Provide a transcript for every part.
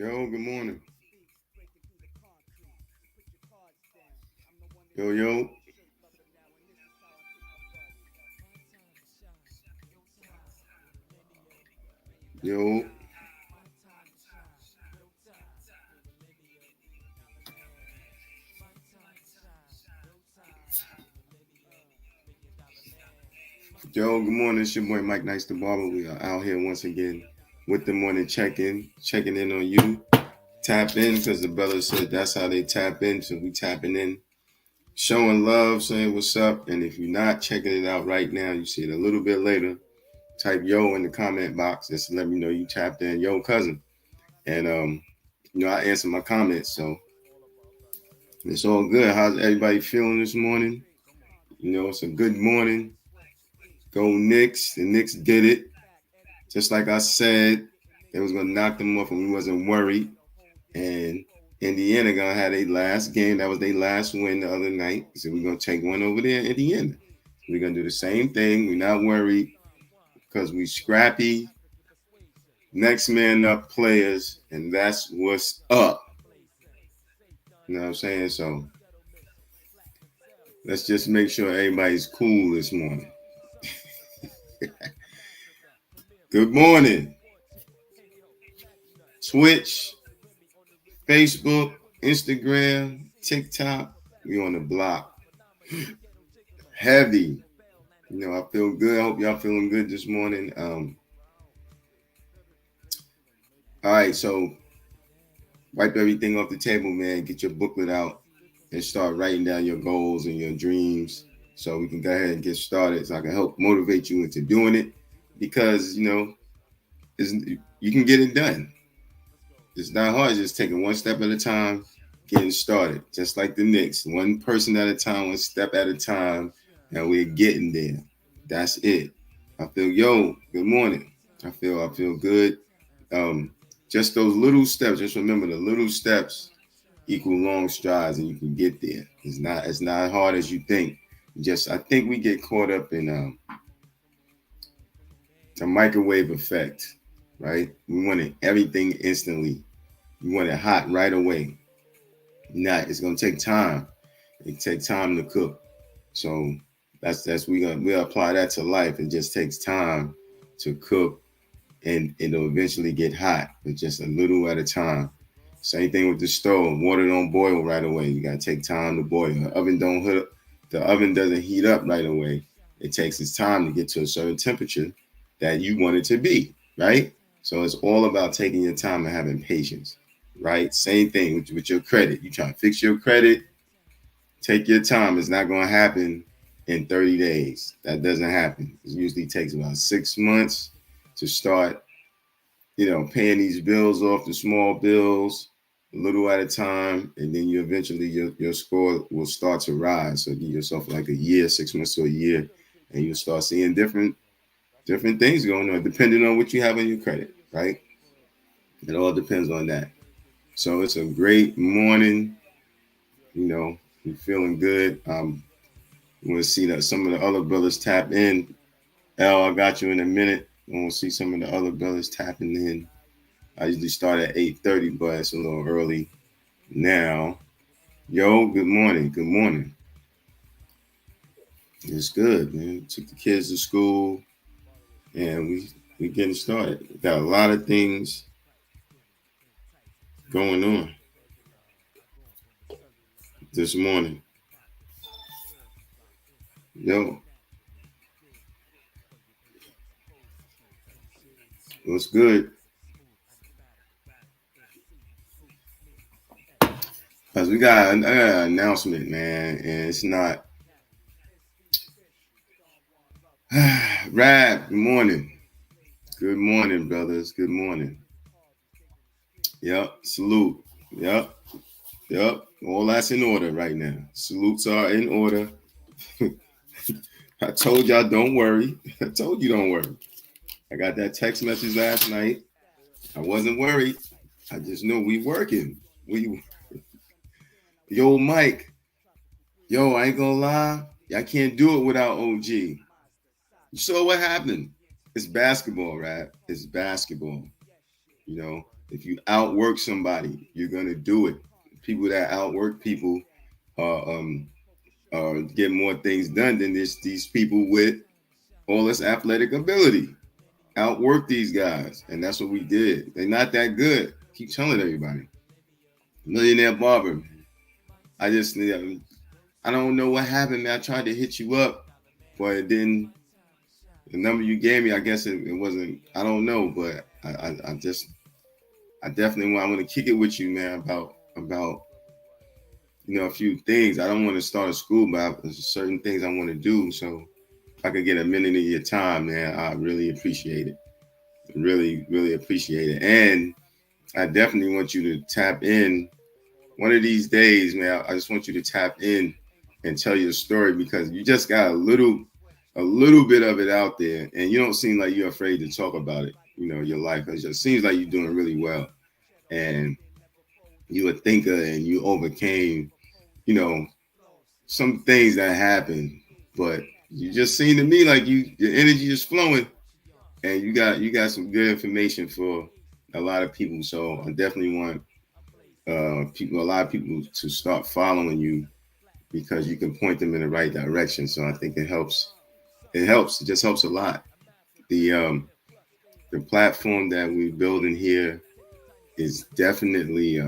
Yo, good morning. Yo, yo, yo. Yo, good morning. It's your boy Mike Nice the Barber. We are out here once again with the morning check-in, checking in on you. Tap in because the brother said that's how they tap in. So we tapping in, showing love, saying what's up. And if you're not checking it out right now, you see it a little bit later. Type yo in the comment box just to let me know you tapped in. Yo, cousin. And I answer my comments. So it's all good. How's everybody feeling this morning? It's a good morning. Go Knicks. The Knicks did it. Just like I said, they was gonna knock them off and we wasn't worried. And Indiana gonna have their last game. That was their last win the other night. So we're gonna take one over there in Indiana. We're gonna do the same thing. We're not worried because we scrappy, next man up players, and that's what's up. You know what I'm saying? So let's just make sure everybody's cool this morning. Good morning. Twitch, Facebook, Instagram, TikTok. We on the block. Heavy. I feel good. I hope y'all feeling good this morning. All right, so wipe everything off the table, man. Get your booklet out and start writing down your goals and your dreams so we can go ahead and get started so I can help motivate you into doing it because, you can get it done. It's not hard. It's just taking one step at a time, getting started. Just like the Knicks, one person at a time, one step at a time, and we're getting there. That's it. I feel good morning. I feel good. Just those little steps. Just remember the little steps equal long strides, and you can get there. It's not hard as you think. I think we get caught up in the microwave effect, right? We want everything instantly. You want it hot right away. It's gonna take time. It takes time to cook. So that's we'll apply that to life. It just takes time to cook and it'll eventually get hot, but just a little at a time. Same thing with the stove. Water don't boil right away. You gotta take time to boil. The oven doesn't heat up right away. It takes its time to get to a certain temperature that you want it to be, right? So it's all about taking your time and having patience, right? Same thing with your credit. You try to fix your credit, take your time. It's not going to happen in 30 days. That doesn't happen. It usually takes about 6 months to start, paying these bills off, the small bills, a little at a time, and then you eventually your score will start to rise. So give yourself like a year, 6 months to a year, and you'll start seeing different things going on, depending on what you have on your credit, right? It all depends on that. So it's a great morning. You're feeling good. You want to see that some of the other brothers tap in. L, I got you in a minute. I want to see some of the other brothers tapping in. I usually start at 8:30, but it's a little early now. Yo, good morning. Good morning. It's good, man. Took the kids to school, and we getting started. Got a lot of things going on this morning. Yo, what's good? Cause I got an announcement, man, and it's not. Rab, good morning. Good morning, brothers. Good morning. Yep, salute. Yep, yep. All that's in order right now. Salutes are in order. I told y'all don't worry. I told you don't worry. I got that text message last night. I wasn't worried. I just know we working. Yo, Mike. Yo, I ain't gonna lie. I can't do it without OG. You saw what happened. It's basketball, right? It's basketball. You know, If you outwork somebody, you're gonna do it. People that outwork people get more things done than these people with all this athletic ability. Outwork these guys, and that's what we did. They're not that good. Keep telling everybody. Millionaire Barber, man. I don't know what happened, man. I tried to hit you up, but it didn't. The number you gave me, I guess it wasn't. I don't know, but I definitely want to kick it with you, man, about a few things. I don't want to start a school, but there's certain things I want to do. So if I could get a minute of your time, man, I really appreciate it. Really, really appreciate it. And I definitely want you to tap in one of these days, man. I just want you to tap in and tell your story, because you just got a little bit of it out there, and you don't seem like you're afraid to talk about it. Your life. It just seems like you're doing really well, and you're a thinker, and you overcame, some things that happened, but you just seem to me like your energy is flowing, and you got some good information for a lot of people. So I definitely want a lot of people to start following you, because you can point them in the right direction. So I think it helps. It helps. It just helps a lot. The platform that we're building here is definitely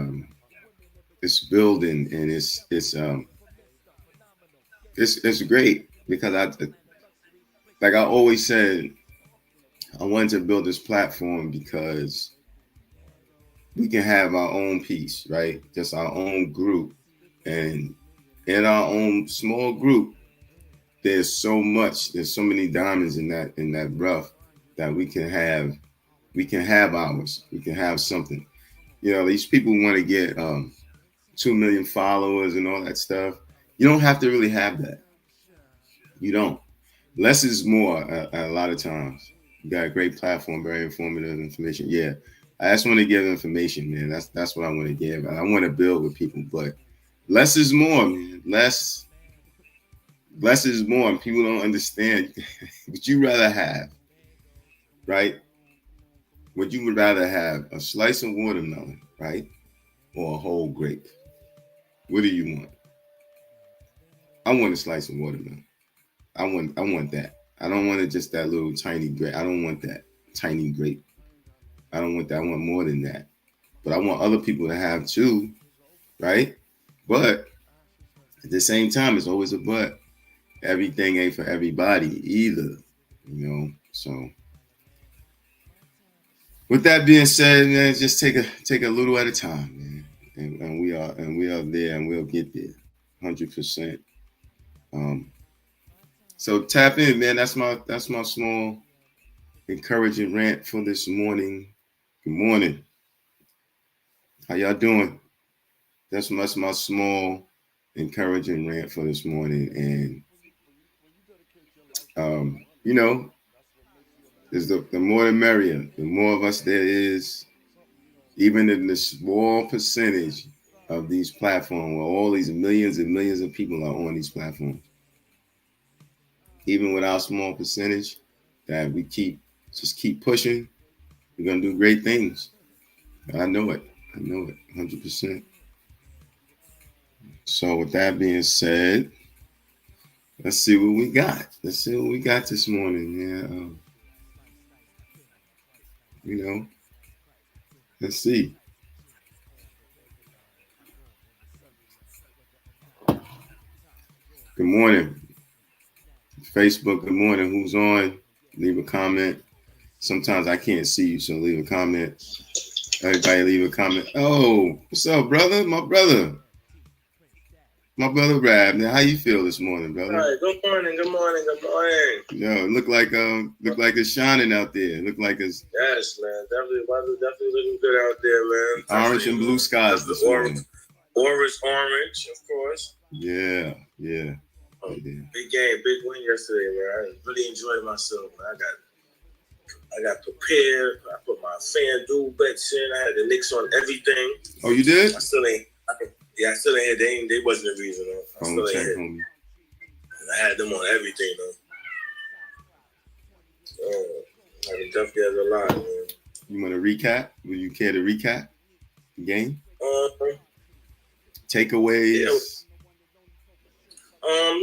it's building, and it's great, because like I always said, I wanted to build this platform because we can have our own piece, right? Just our own group, and in our own small group, there's so many diamonds in that rough, that we can have ours. We can have something. These people want to get 2 million followers and all that stuff. You don't have to really have that. You don't. Less is more a lot of times. You got a great platform, very informative information. Yeah, I just want to give information, man. That's what I want to give. I want to build with people, but less is more, man. Less is more, and people don't understand. What you rather have, right? Would you rather have a slice of watermelon, right, or a whole grape? What do you want? I want a slice of watermelon. I want that. I don't want it just that little tiny grape. I don't want that tiny grape. I don't want that. I want more than that. But I want other people to have too, right? But at the same time, it's always a but. Everything ain't for everybody either, So with that being said, man, just take a little at a time, man. And we are there, and we'll get there, 100%. So tap in, man. That's my small encouraging rant for this morning. Good morning. How y'all doing? That's my small encouraging rant for this morning. And is the more the merrier. The more of us there is, even in the small percentage of these platforms, where all these millions and millions of people are on these platforms. Even with our small percentage, that we keep pushing, we're gonna do great things. I know it, 100%. So with that being said, let's see what we got. Let's see what we got this morning. Yeah, let's see. Good morning, Facebook. Good morning. Who's on? Leave a comment. Sometimes I can't see you, so leave a comment. Everybody leave a comment. Oh, what's up, brother? My brother Rab. Now, how you feel this morning, brother? All right. Good morning. Yo, look like it's shining out there. Look like it's yes, man. Definitely looking good out there, man. Orange and blue skies this morning. Orange, of course. Yeah. Big game, big win yesterday, man. I really enjoyed myself, man. I got prepared. I put my FanDuel bets in. I had the Knicks on everything. Oh, you did? I still ain't hit. They wasn't the reason, though. I still ain't hit. Homie. I had them on everything, though. I definitely has a lot, man. You want to recap? Would you care to recap the game? Takeaways. Yeah.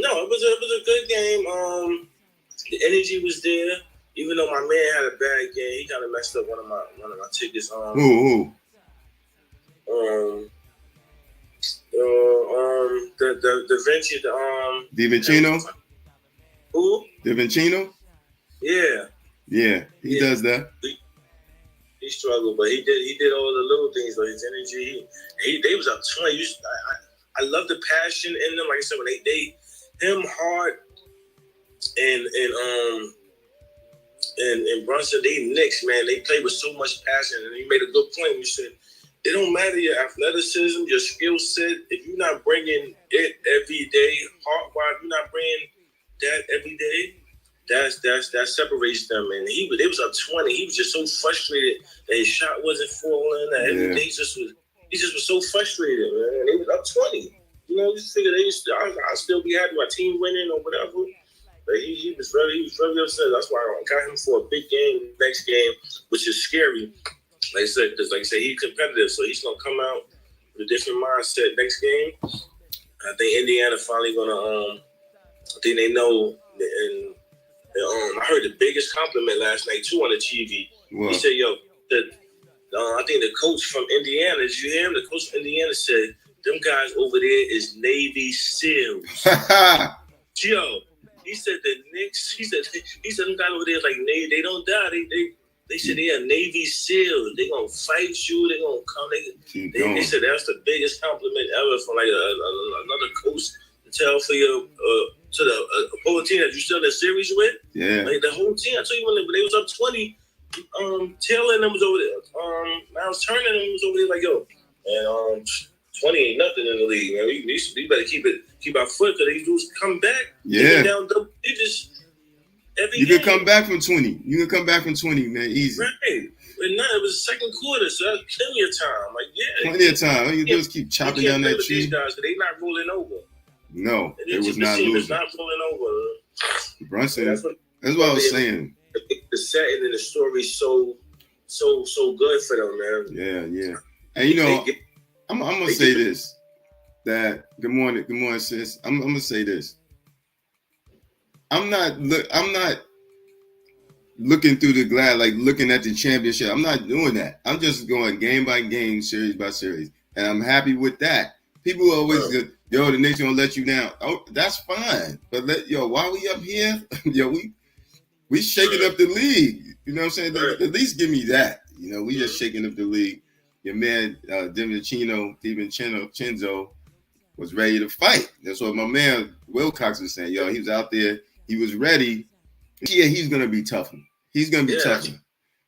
No, it was a good game. The energy was there. Even though my man had a bad game, he kind of messed up one of my tickets. Who? The Vinci, DiVincenzo? Who? DiVincenzo? Yeah. Yeah, he does that. He struggled, but he did all the little things, like his energy. They was up 20. I love the passion in them. Like I said, when him, Hart, and Brunson, they Knicks, man, they play with so much passion. And you made a good point. You said it don't matter your athleticism, your skill set. If you're not bringing it every day, heart-wise, you're not bringing that every day, that separates them. And they was up 20. He was just so frustrated that his shot wasn't falling. That every day he just was so frustrated, man. And they was up 20. You know, you figure I'll still be happy my team winning or whatever. But he was very upset. That's why I got him for a big game next game, which is scary. Like I said, because like I said, he's competitive, so he's gonna come out with a different mindset next game. I think Indiana finally gonna. I think they know. And I heard the biggest compliment last night too on the TV. What? He said, "Yo, I think the coach from Indiana. Did you hear him? The coach from Indiana said, them guys over there is Navy SEALs." Yo, he said the Knicks. He said them guys over there is like Navy. They don't die. They said they are Navy SEALs. They gonna fight you. They gonna come. They said that's the biggest compliment ever from like another coach to tell for your to the opposing team that you still in the series with. Yeah, like the whole team. I told you when they was up 20. Taylor and them was over there. Miles Turner and them was over there like, yo, and 20 ain't nothing in the league, man. We better keep our foot because they dudes come back. Yeah. Down double digits every you game. can come back from 20. You can come back from 20, man. Easy. Right. But no, it was the second quarter, so that's plenty of time. Like, yeah. Plenty of time. All you do is keep chopping down that tree. These guys, they not rolling over. No, it was not losing. It's not rolling over. Brunson, that's what I was saying. The setting and the story so good for them, man. Yeah. And you know, I'm gonna say this. That good morning, sis. I'm gonna say this. I'm not looking through the glass, like looking at the championship. I'm not doing that. I'm just going game by game, series by series, and I'm happy with that. People always go, yo, the Knicks gonna let you down. Oh, that's fine, but why we up here? We shaking up the league. You know what I'm saying? At least give me that. You know, we just shaking up the league. Your man DiVincenzo was ready to fight. That's what my man Wilcox was saying. Yo, he was out there. He was ready. Yeah, he's gonna be tough. He's gonna be tough. Yeah,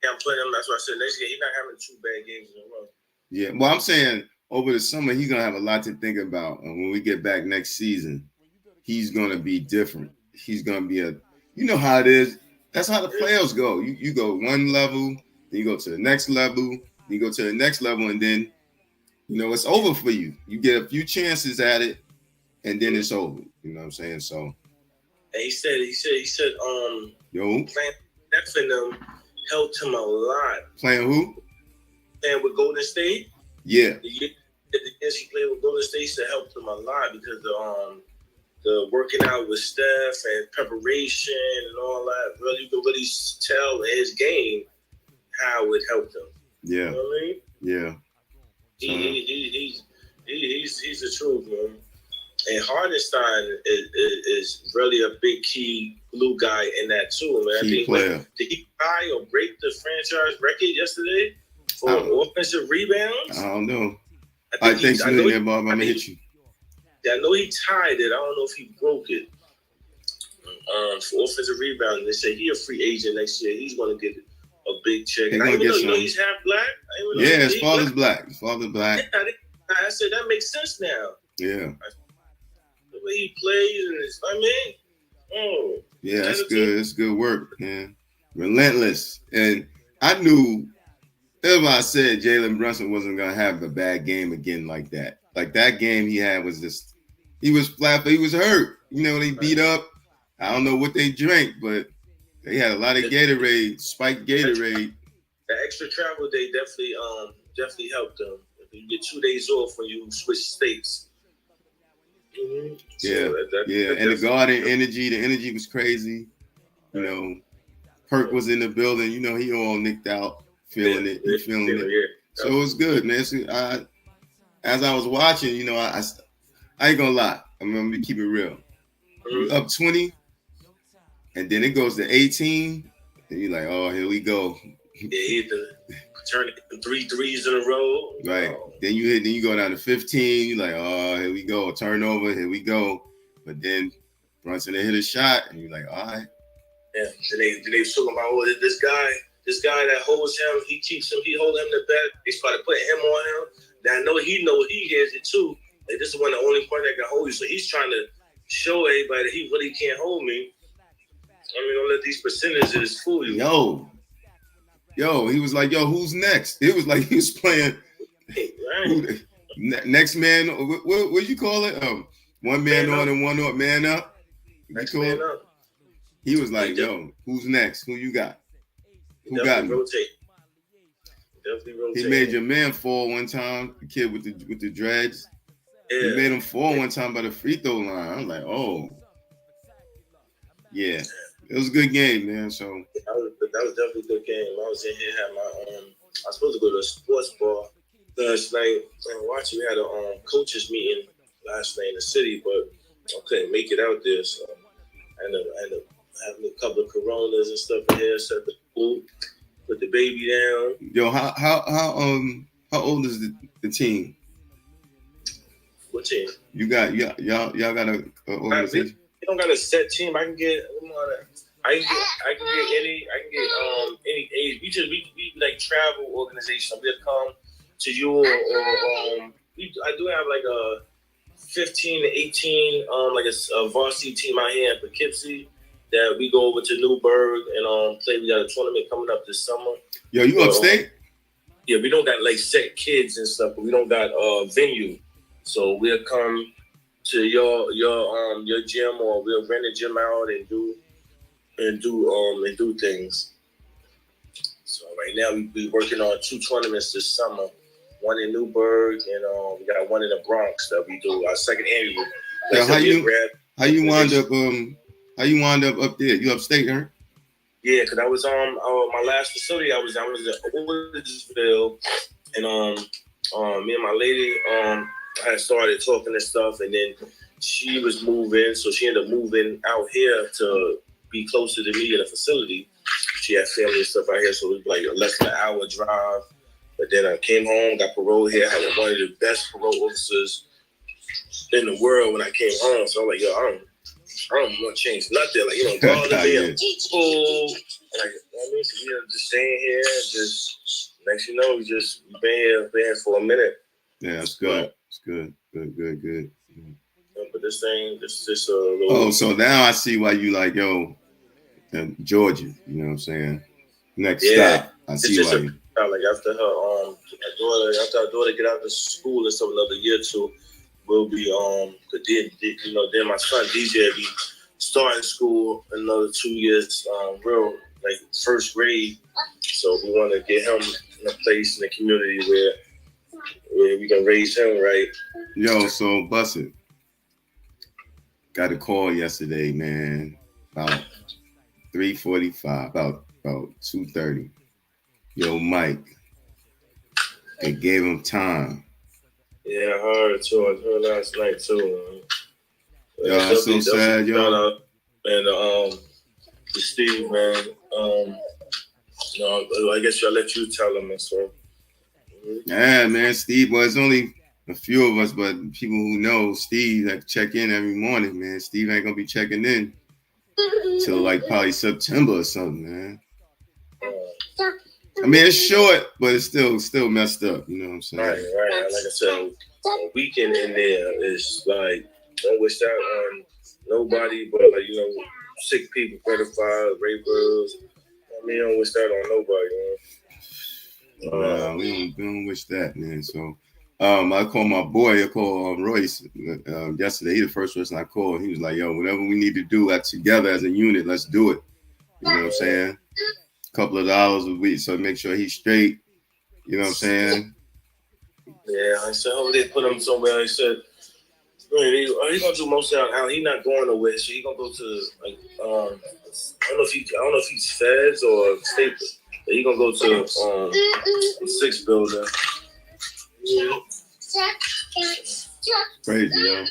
I'm playing him. That's what I said. Next game, he's not having 2 bad games in a row. Yeah, well, I'm saying over the summer, he's gonna have a lot to think about. And when we get back next season, he's gonna be different. He's gonna be you know how it is. That's how the playoffs go. You go one level, then you go to the next level, you go to the next level, and then it's over for you. You get a few chances at it, and then it's over. You know what I'm saying? So. And he said, yo, playing Steph and them helped him a lot. Playing who? Playing with Golden State. Yeah. The years he played with Golden State helped him a lot because the working out with Steph and preparation and all that. Really, you can really tell in his game how it helped him. Yeah. You know what I mean? Yeah. He's the truth, man. And Hardenstein is really a big key glue guy in that too, man. Key player. Did he tie or break the franchise record yesterday for offensive rebounds? I don't know. I think so. I'm gonna hit you. Yeah, I know he tied it. I don't know if he broke it. For offensive rebounds, they say he's a free agent next year. He's gonna get a big check. I even know he's half black. Yeah, his father's black. His father's black. Yeah, I said that makes sense now. Yeah. The way he plays and yeah, that's good. It's good work, man. Relentless. And I knew, that's why I said Jalen Brunson wasn't gonna have a bad game again like that. Like that game he had was just, he was flat, but he was hurt. They beat up. I don't know what they drank, but they had a lot of Gatorade, spiked Gatorade. the extra travel day definitely helped them. You get 2 days off when you switch states. Mm-hmm. Yeah, and the garden energy, the energy was crazy. You know, Perk was in the building. You know, he all nicked out, feeling it. He feeling it. Yeah. So it was good, man. So as I was watching, you know, I ain't gonna lie. I'm gonna keep it real. You up 20, and then it goes to 18, and you're like, oh, here we go. Yeah, he hit the turn 3 threes in a row. Right. Oh. Then you go down to 15. You're like, oh, here we go. Turnover, here we go. But then Brunson hit a shot, and you're like, all right. Yeah. Then they was talking about this guy that holds him, he hold him the best. They started putting him on him. Now I know he hears it too. Like, this is one of the only point that can hold you. So he's trying to show everybody that he really can't hold me. I mean, don't let these percentages fool you. Yo, he was like, yo, who's next? It was like he was playing next man. What you call it? One man on and one up, man up. Next man up. He was like, yo, who's next? Who you got? Who got me? Definitely rotate. He made your man fall one time, the kid with the dreads. Yeah. He made him fall one time by the free throw line. I'm like, oh. Yeah. It was a good game, man. So that was definitely a good game. I was in here, had my I was supposed to go to a sports bar last night and watch. We had a coaches meeting last night in the city, but I couldn't make it out there. So I ended up having a couple of Coronas and stuff in here. Set the pool, put the baby down. Yo, how old is the team? What team? Y'all got a organization? We don't got a set team. I can get any age. We like travel organization. We'll come to you or I do have like a 15 to 18 like a varsity team out here in Poughkeepsie that we go over to Newburgh and play. We got a tournament coming up this summer. Yo, you upstate? Yeah, we don't got like set kids and stuff, but we don't got venue. So we'll come to your gym, or we'll rent a gym out and do things. So right now we working on 2 tournaments this summer. One in Newburgh and we got one in the Bronx that we do our second annual. Yeah, how you wind up there? You upstate, huh? Yeah, because I was my last facility. I was in Otisville, and me and my lady had started talking and stuff, and then she was moving, so she ended up moving out here to be closer to me in a facility. She had family and stuff out here, so it was like less than an hour drive. But then I came home, got parole here, had one of the best parole officers in the world when I came home. So I'm like, yo, I don't want to change nothing. Like, you know, bother me, I'm cool. Like, I mean, so we just staying here, and just next you know, we just been here for a minute. Yeah, that's good. It's good. Good. But this thing, this a little. Oh, so now I see why you like, yo, Georgia. You know what I'm saying? Next stop. I see why you. Like after our daughter get out of school and stuff, another year or two, we'll be then my son DJ will be starting school another 2 years, real like first grade. So we want to get him in a place in the community where we can raise him right. Yo, so bust it. Got a call yesterday, man, about 3:45, about 2:30. Yo, Mike, they gave him time. Yeah, I heard too. I heard last night too. Man. Yo, that's so sad, yo. And Steve, man. I guess I'll let you tell him, so. Yeah, man, Steve. Well, it's only a few of us, but people who know Steve that check in every morning, man. Steve ain't gonna be checking in till like probably September or something, man. I mean, it's short, but it's still messed up. You know what I'm saying? Right. Like I said, a weekend in there is like, don't wish that on nobody, but like, you know, sick people, pedophiles, rapers. I mean, don't wish that on nobody, man. Nah, we don't wish that, man. So, I called my boy. I called Royce yesterday. He the first person I called. He was like, "Yo, whatever we need to do together as a unit, let's do it." You know what I'm saying? couple of dollars a week, so make sure he's straight. You know what I'm saying? Yeah, I said, oh, they put him somewhere. I said, he gonna do most of it. He not going nowhere, so he gonna go to like I don't know if he's feds or state, but he gonna go to the 6th building. Yeah. Crazy, yo.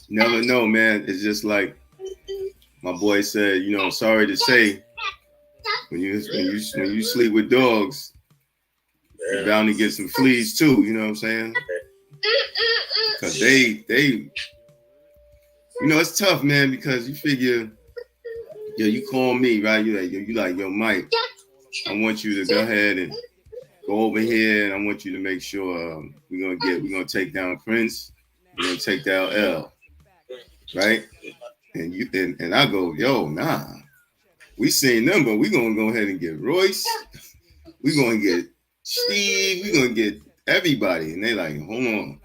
Never know, man. It's just like my boy said. You know, sorry to say, when you sleep with dogs, you're bound to get some fleas too. You know what I'm saying? Because they, you know, it's tough, man. Because you figure, yo, you call me, right? You like, yo, Mike, I want you to go ahead and go over here, and I want you to make sure we're gonna take down Prince, we're gonna take down L, right? And you and I go, yo, nah, we seen them, but we're gonna go ahead and get Royce, we're gonna get Steve, we're gonna get everybody, and they like, hold on,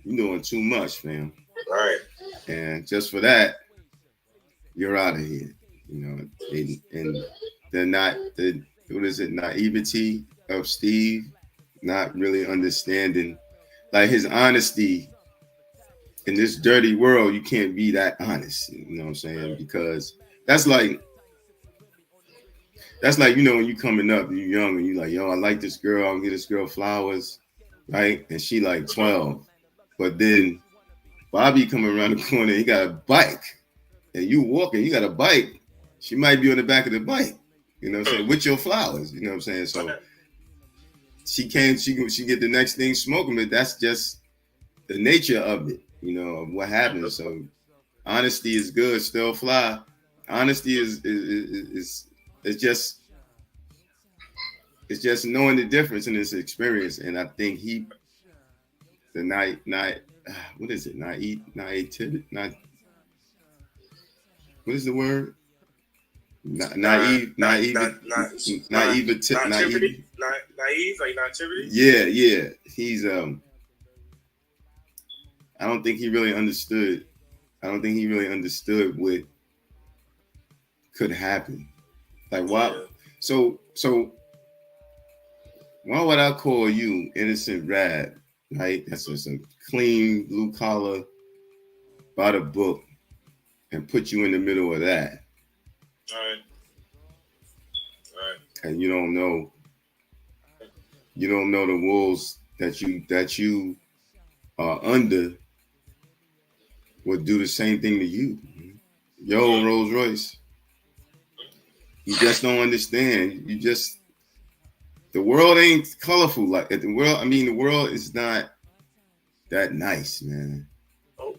you're doing too much, fam. Right. And just for that, you're out of here, you know. And they're not what is it, naivety of Steve, not really understanding, like his honesty in this dirty world. You can't be that honest, you know what I'm saying? Because that's like, you know, when you coming up, you young, and you like, yo, I like this girl, I'll get this girl flowers, right? And she like 12, but then Bobby coming around the corner, he got a bike, and you walking, you got a bike, she might be on the back of the bike, you know what I'm saying, with your flowers, you know what I'm saying? So she get the next thing smoking, but that's just the nature of it, you know, of what happens. So honesty is good, still fly. Honesty is just knowing the difference in this experience. And I think what is it? Naivety? What is the word? Naive, like nativity. Yeah. He's I don't think he really understood. What could happen. Like, why? So why would I call you innocent Rad, right? That's just a clean blue collar, by the book, and put you in the middle of that. All right. And you don't know the wolves that you are under would do the same thing to you. Yo, Rolls Royce. You just don't understand. The world ain't colorful like the world. I mean, the world is not that nice, man. Oh.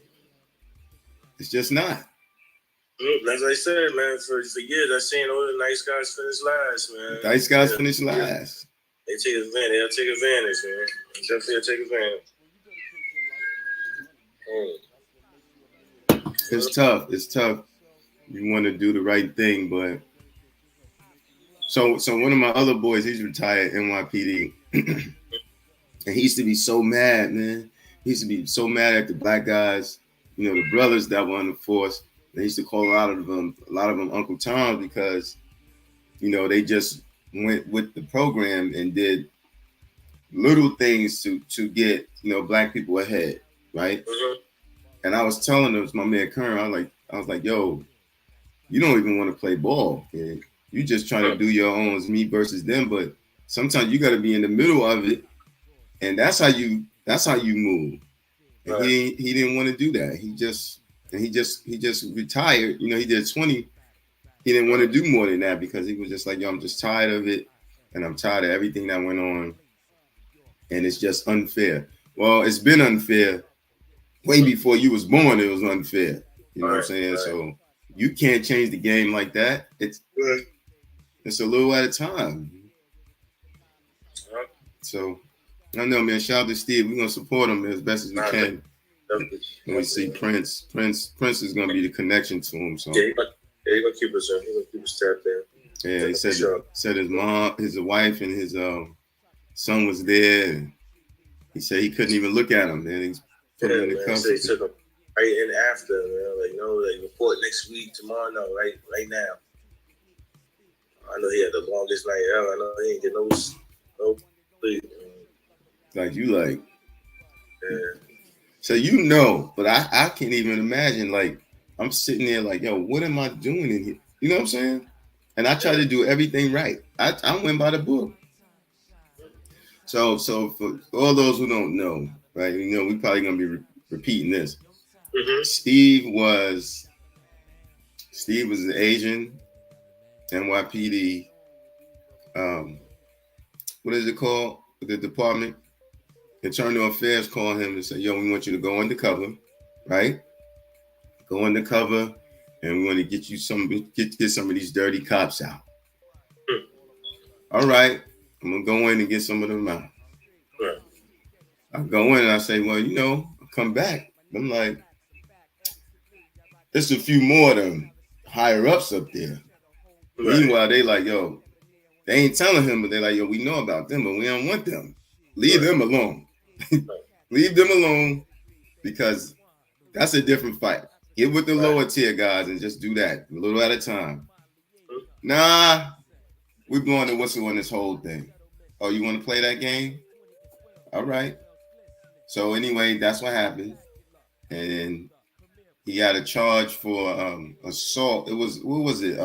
It's just not. As I said, man, for years I seen all the nice guys finish last, man. Nice guys finish last. They take advantage. They'll take advantage, man. Definitely take advantage. It's tough. You want to do the right thing, but so one of my other boys, he's retired NYPD, and he used to be so mad, man. He used to be so mad at the black guys, you know, the brothers that were on the force. They used to call a lot of them Uncle Tom because, you know, they just went with the program and did little things to get, you know, black people ahead, right? Mm-hmm. And I was telling them, my man Kern, I was like, yo, you don't even want to play ball, kid. You just trying to do your own, it's me versus them. But sometimes you got to be in the middle of it, and that's how you move. And right. He didn't want to do that. He just retired. You know, he did 20. He didn't want to do more than that because he was just like, yo, I'm just tired of it, and I'm tired of everything that went on, and it's just unfair. Well, it's been unfair. Way before you was born, it was unfair. You know what I'm saying? Right. So you can't change the game like that. It's a little at a time. So I don't know, man. Shout out to Steve. We're gonna support him as best as we can. When we see Prince is gonna be the connection to him. So he's gonna keep us tapped there. Yeah, he said his mom, his wife, and his son was there. And he said he couldn't even look at him. Then he's put him in the cuffs. right in after, man. Like, like report next week, tomorrow, no, right now. I know he had the longest night ever. I know he ain't get no sleep. Like you like. Yeah. So but I can't even imagine. Like I'm sitting there like, yo, what am I doing in here? You know what I'm saying? And I try to do everything right. I went by the book. So for all those who don't know, right? We probably gonna be repeating this. Mm-hmm. Steve was an Asian NYPD. What is it called? The department. Internal Affairs called him and said, "Yo, we want you to go undercover, right? Go undercover, and we want to get you get some of these dirty cops out." All right, I'm gonna go in and get some of them out. Right. I go in and I say, well, I come back. I'm like, there's a few more of them higher ups up there. Right. Meanwhile, they like, yo, they ain't telling him, but they're like, yo, we know about them, but we don't want them. Leave them alone. Leave them alone, because that's a different fight. Get with the lower tier guys and just do that a little at a time. Nah, we're blowing the whistle on this whole thing. Oh, you want to play that game? All right. So anyway, that's what happened. And then he got a charge for assault. It was, what was it?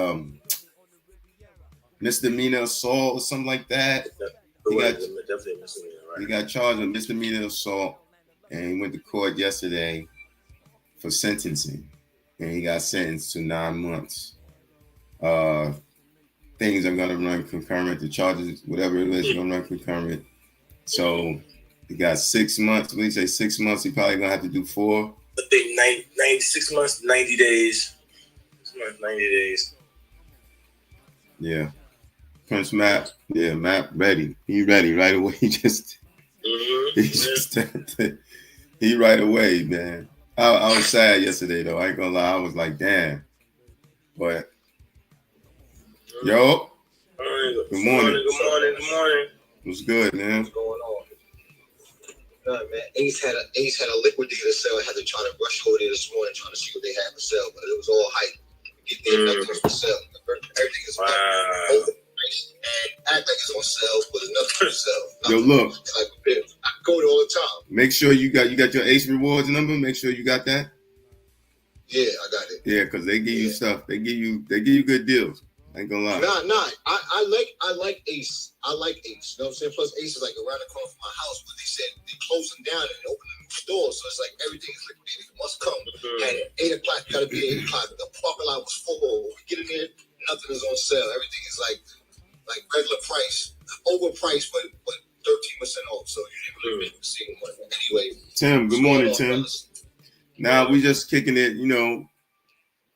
Misdemeanor assault or something like that. He got charged with misdemeanor assault, and he went to court yesterday for sentencing, and he got sentenced to 9 months. Things are gonna run concurrent. The charges, whatever it is, gonna run concurrent. So he got 6 months. When you say 6 months, he probably gonna have to do 4. I think 96 months, 90 days. 90 days. Yeah. Prince Map, Map ready. He ready right away. He right away, man. I was sad yesterday though. I ain't gonna lie. I was like, damn. But yo, good morning. Good morning. What's good, man? What's going on? Man, Ace had a liquidator sale. I had to try to rush over there this morning trying to see what they had for sale, but it was all hype. Get there, nothing was for sale. Everything is overpriced and act like it's on sale, but there's nothing for sale. Yo, look. I go there all the time. Make sure you got your Ace Rewards number. Make sure you got that. Yeah, I got it. Yeah, because they give you stuff. They give you good deals. I ain't gonna lie. Nah. I like Ace. I like Ace. You know what I'm saying? Plus, Ace is like around the corner from my house, but they said they're closing down and opening a new store. So it's like everything is liquidated. It must come. And at 8 o'clock, you gotta be at 8 o'clock. The parking lot was full. We get in there, nothing is on sale. Everything is like regular price, overpriced, but 13% off. So you didn't really see one. Anyway. Tim, good morning, Tim. Now we just kicking it.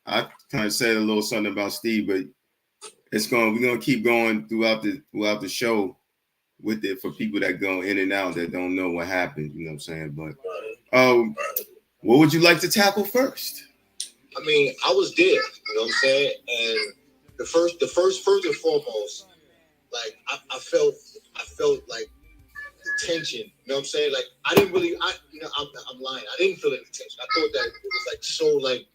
I kind of said a little something about Steve, but we're gonna keep going throughout the show with it for people that go in and out that don't know what happened. You know what I'm saying? But what would you like to tackle first? I mean, I was there. You know what I'm saying? And the first and foremost, like I felt like the tension. You know what I'm saying? Like I didn't really. I'm lying. I didn't feel any tension. I thought that it was like so like.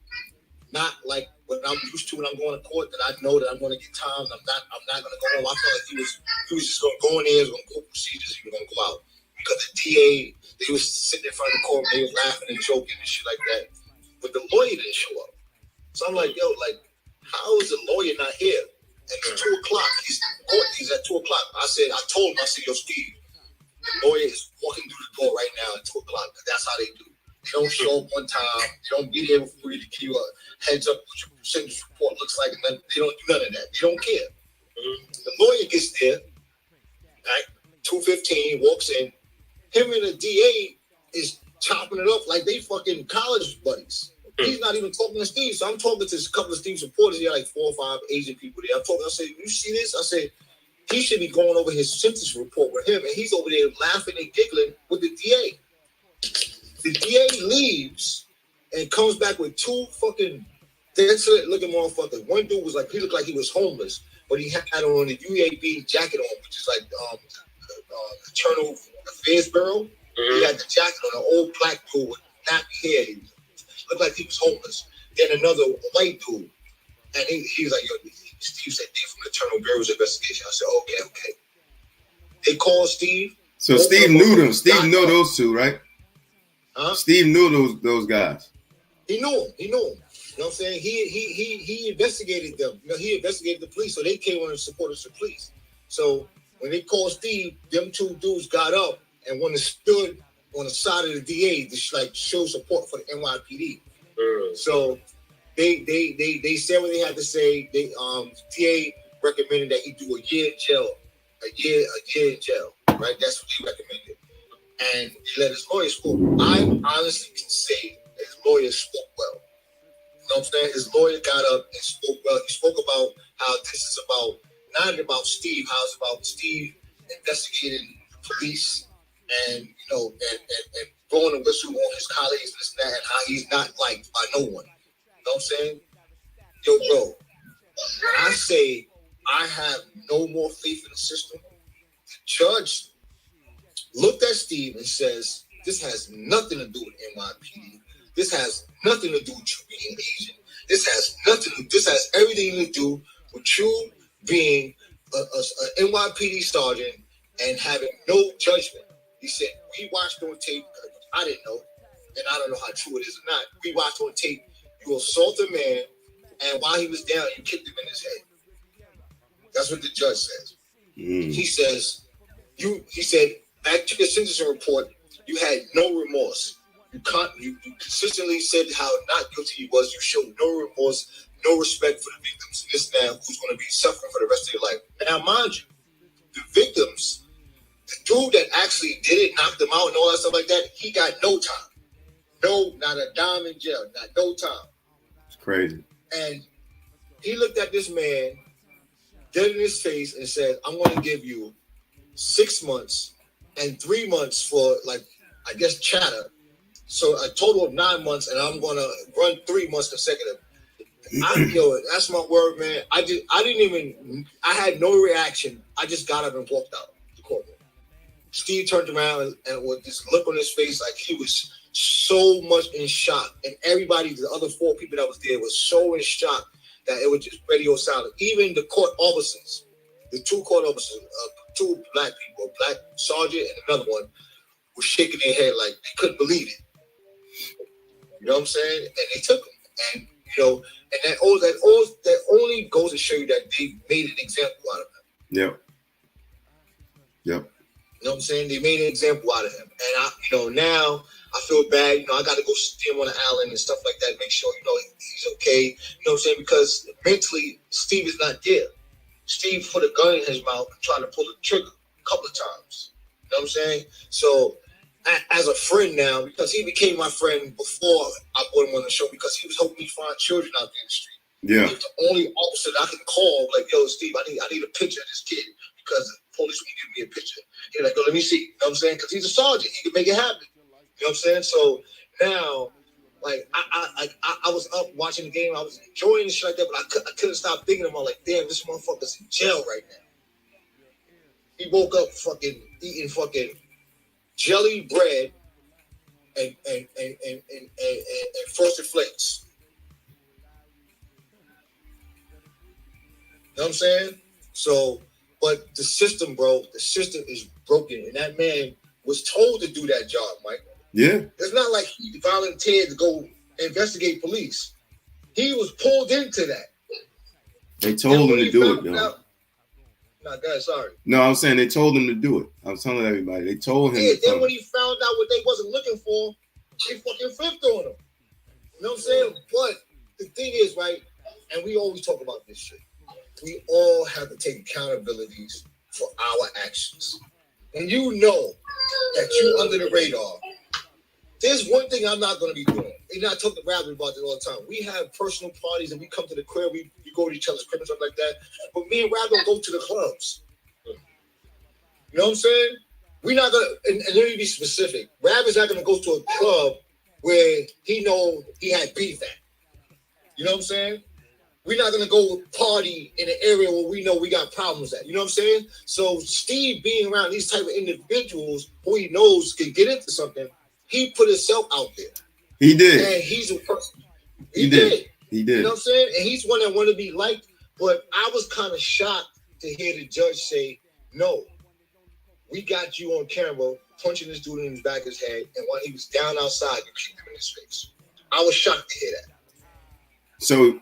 Not like what I'm used to when I'm going to court, that I know that I'm going to get time. I'm not going to go home. I felt like he was just going to go in there, he was going to go procedures, he was going to go out. Because the DA, they was sitting in front of the court, they was laughing and joking and shit like that. But the lawyer didn't show up. So I'm like, yo, like, how is the lawyer not here? And it's 2 o'clock. He's at 2 o'clock. I told him, yo, Steve, the lawyer is walking through the door right now at 2 o'clock. That's how they do. They don't show up one time. They don't be there before you to give you a heads up what your percentage report looks like. And they don't do none of that. They don't care. The lawyer gets there, right? 2:15, walks in. Him and the DA is chopping it up like they fucking college buddies. He's not even talking to Steve. So I'm talking to a couple of Steve's reporters. He had like 4 or 5 Asian people there. I said, you see this? I said, he should be going over his sentence report with him. And he's over there laughing and giggling with the DA. The DA leaves and comes back with 2 fucking desolate looking motherfuckers. One dude was like, he looked like he was homeless, but he had on a UAB jacket on, which is like Internal Affairs Bureau. He had the jacket on, an old black dude with nappy hair. He looked like he was homeless. Then another white dude, and he was like, yo, Steve said they're from the Internal Bureau's investigation. I said, okay. They called Steve. So Steve knew them. Steve knew those two, right? Huh? Steve knew those guys. He knew them. You know what I'm saying? He investigated them. He investigated the police, so they came on and supported the police. So when they called Steve, them two dudes got up and went and stood on the side of the DA to like show support for the NYPD. So they said what they had to say. They DA recommended that he do a year in jail, a year in jail. Right, that's what he recommended, and he let his lawyer spoke. I honestly can say that his lawyer spoke well. You know what I'm saying? His lawyer got up and spoke well. He spoke about how this is about not about Steve, how it's about Steve investigating the police and and blowing a whistle on his colleagues, this and that, and how he's not liked by no one. You know what I'm saying? Yo, bro, when I say I have no more faith in the system, the judge looked at Steve and says, this has nothing to do with NYPD. This has nothing to do with you being Asian. This has everything to do with you being a NYPD sergeant and having no judgment. He said, we watched on tape. I didn't know, and I don't know how true it is or not. We watched on tape. You assaulted a man, and while he was down, you kicked him in his head. That's what the judge says. He says, he said, back to your sentencing report, you had no remorse. You consistently said how not guilty he was. You showed no remorse, no respect for the victims. This man who's going to be suffering for the rest of your life. Now, mind you, the victims, the dude that actually did it, knocked them out and all that stuff like that, he got no time. No, not a dime in jail. Not no time. It's crazy. And he looked at this man dead in his face and said, I'm going to give you 6 months and 3 months for, like, I guess, chatter. So a total of 9 months, and I'm going to run 3 months consecutive. That's my word, man. I had no reaction. I just got up and walked out the courtroom. Steve turned around and with this look on his face, like he was so much in shock. And everybody, the other 4 people that was there, was so in shock that it was just radio silent. Even the court officers, the 2 court officers, 2 black people, a black sergeant and another one, were shaking their head like they couldn't believe it. You know what I'm saying? And they took him. And, and that only goes to show you that they made an example out of him. Yep. You know what I'm saying? They made an example out of him. And now I feel bad. I got to go see him on the island and stuff like that, make sure, he's okay. You know what I'm saying? Because mentally, Steve is not there. Steve put a gun in his mouth and tried to pull the trigger a couple of times. You know what I'm saying? So, as a friend now, because he became my friend before I put him on the show, because he was helping me find children out there in the street. Yeah. He was the only officer that I can call, like, yo, Steve, I need a picture of this kid because the police will give me a picture. He's like, yo, let me see. You know what I'm saying? Because he's a sergeant. He can make it happen. You know what I'm saying? So now, like, I was up watching the game. I was enjoying the shit like that, but I couldn't stop thinking about, like, damn, this motherfucker's in jail right now. He woke up fucking eating fucking jelly bread and Frosted Flakes. You know what I'm saying? So, but the system, bro, is broken. And that man was told to do that job, Mike. Yeah. It's not like he volunteered to go investigate police. He was pulled into that. They told him to do it, yo. No, guys, sorry. No, I'm saying they told him to do it. I'm telling everybody. They told him. Yeah, then when he found out what they wasn't looking for, they fucking flipped on him. You know what I'm saying? But the thing is, right, and we always talk about this shit. We all have to take accountabilities for our actions. And you know that you under the radar. There's one thing I'm not going to be doing. And I talk to Rabbit about this all the time. We have personal parties and we come to the crib. We go to each other's crib and stuff like that. But me and Rabbit go to the clubs. You know what I'm saying? We're not going to, and let me be specific. Rabbit's not going to go to a club where he know he had beef at. You know what I'm saying? We're not going to go party in an area where we know we got problems at. You know what I'm saying? So Steve being around these type of individuals who he knows can get into something, he put himself out there. He did. And he's a person. He did. He did. You know what I'm saying? And he's one that wanted to be liked. But I was kind of shocked to hear the judge say, no, we got you on camera punching this dude in the back of his head. And while he was down outside, you kicked him in his face. I was shocked to hear that. So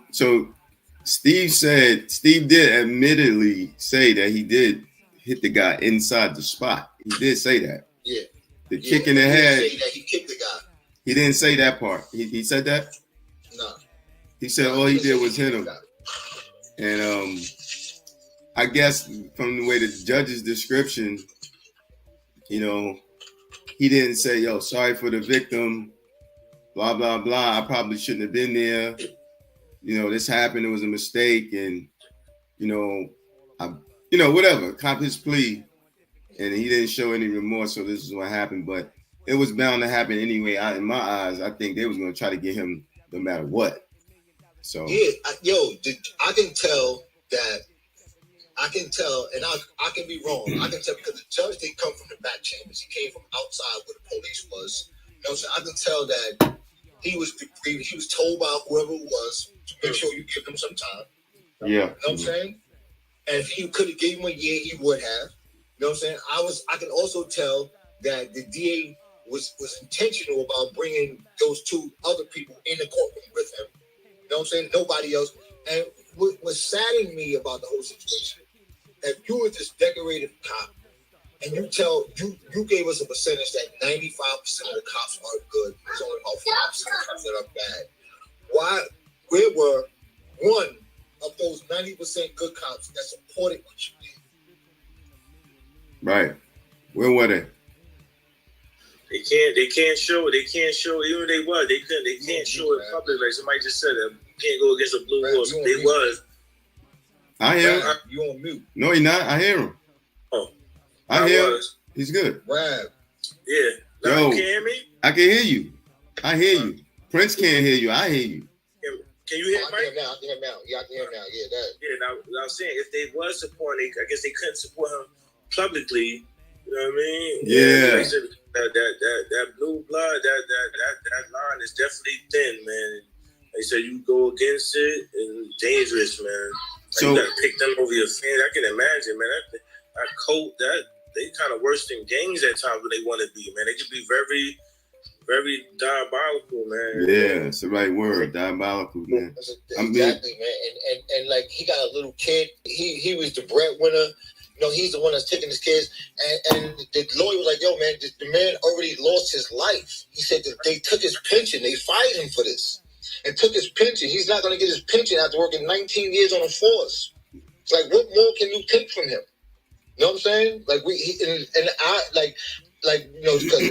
Steve did admittedly say that he did hit the guy inside the spot. He did say that. Yeah. The kick in the head. Say that he kicked the guy. He didn't say that part. He said that? No. He said all he did was hit him. And I guess from the way the judge's description, you know, he didn't say, yo, sorry for the victim, blah, blah, blah. I probably shouldn't have been there. You know, this happened. It was a mistake. And, whatever. Cop his plea. And he didn't show any remorse. So this is what happened. But it was bound to happen anyway. In my eyes, I think they was going to try to get him no matter what. So yeah, I can tell, and I can be wrong. I can tell because the judge didn't come from the back chambers. He came from outside where the police was. You know, so I can tell that he was told by whoever it was to make sure you give him some time. Yeah, you know what I'm saying. And if he could have gave him a year, he would have. You know what I'm saying. I can also tell that the DA was intentional about bringing those two other people in the courtroom with him. You know what I'm saying? Nobody else. And what saddened me about the whole situation, if you were this decorated cop and you gave us a percentage that 95% of the cops aren't good, there's only about 5% of cops that are bad. Where were one of those 90% good cops that supported what you did? Right. Where were they? They can't show, even if they can't show it publicly. Like somebody just said that can't go against a blue horse. They was. I hear him. You on mute. No, he's not. I hear him. Oh. I hear him. He's good. Rab. Yeah. Now, you can hear me? I can hear you. I hear you. Prince can't hear you. I hear you. Can you hear me? I can hear now. Yeah, I can hear now. Yeah, that. Yeah, now I was saying if they was supporting, I guess they couldn't support him publicly. You know what I mean? Yeah. Like said, that blue blood, that line is definitely thin, man. They said you go against it and dangerous, man. So you gotta pick them over your fans. I can imagine, man. That coat, they kind of worse than gangs at times when they want to be, man. They can be very, very diabolical, man. Yeah, it's the right word, diabolical, man. Exactly, man. And like he got a little kid. He was the breadwinner. You know, he's the one that's taking his kids. And the lawyer was like, yo, man, the man already lost his life. He said that they took his pension. They fired him for this. And took his pension. He's not going to get his pension after working 19 years on the force. It's like, what more can you take from him? You know what I'm saying? Like, because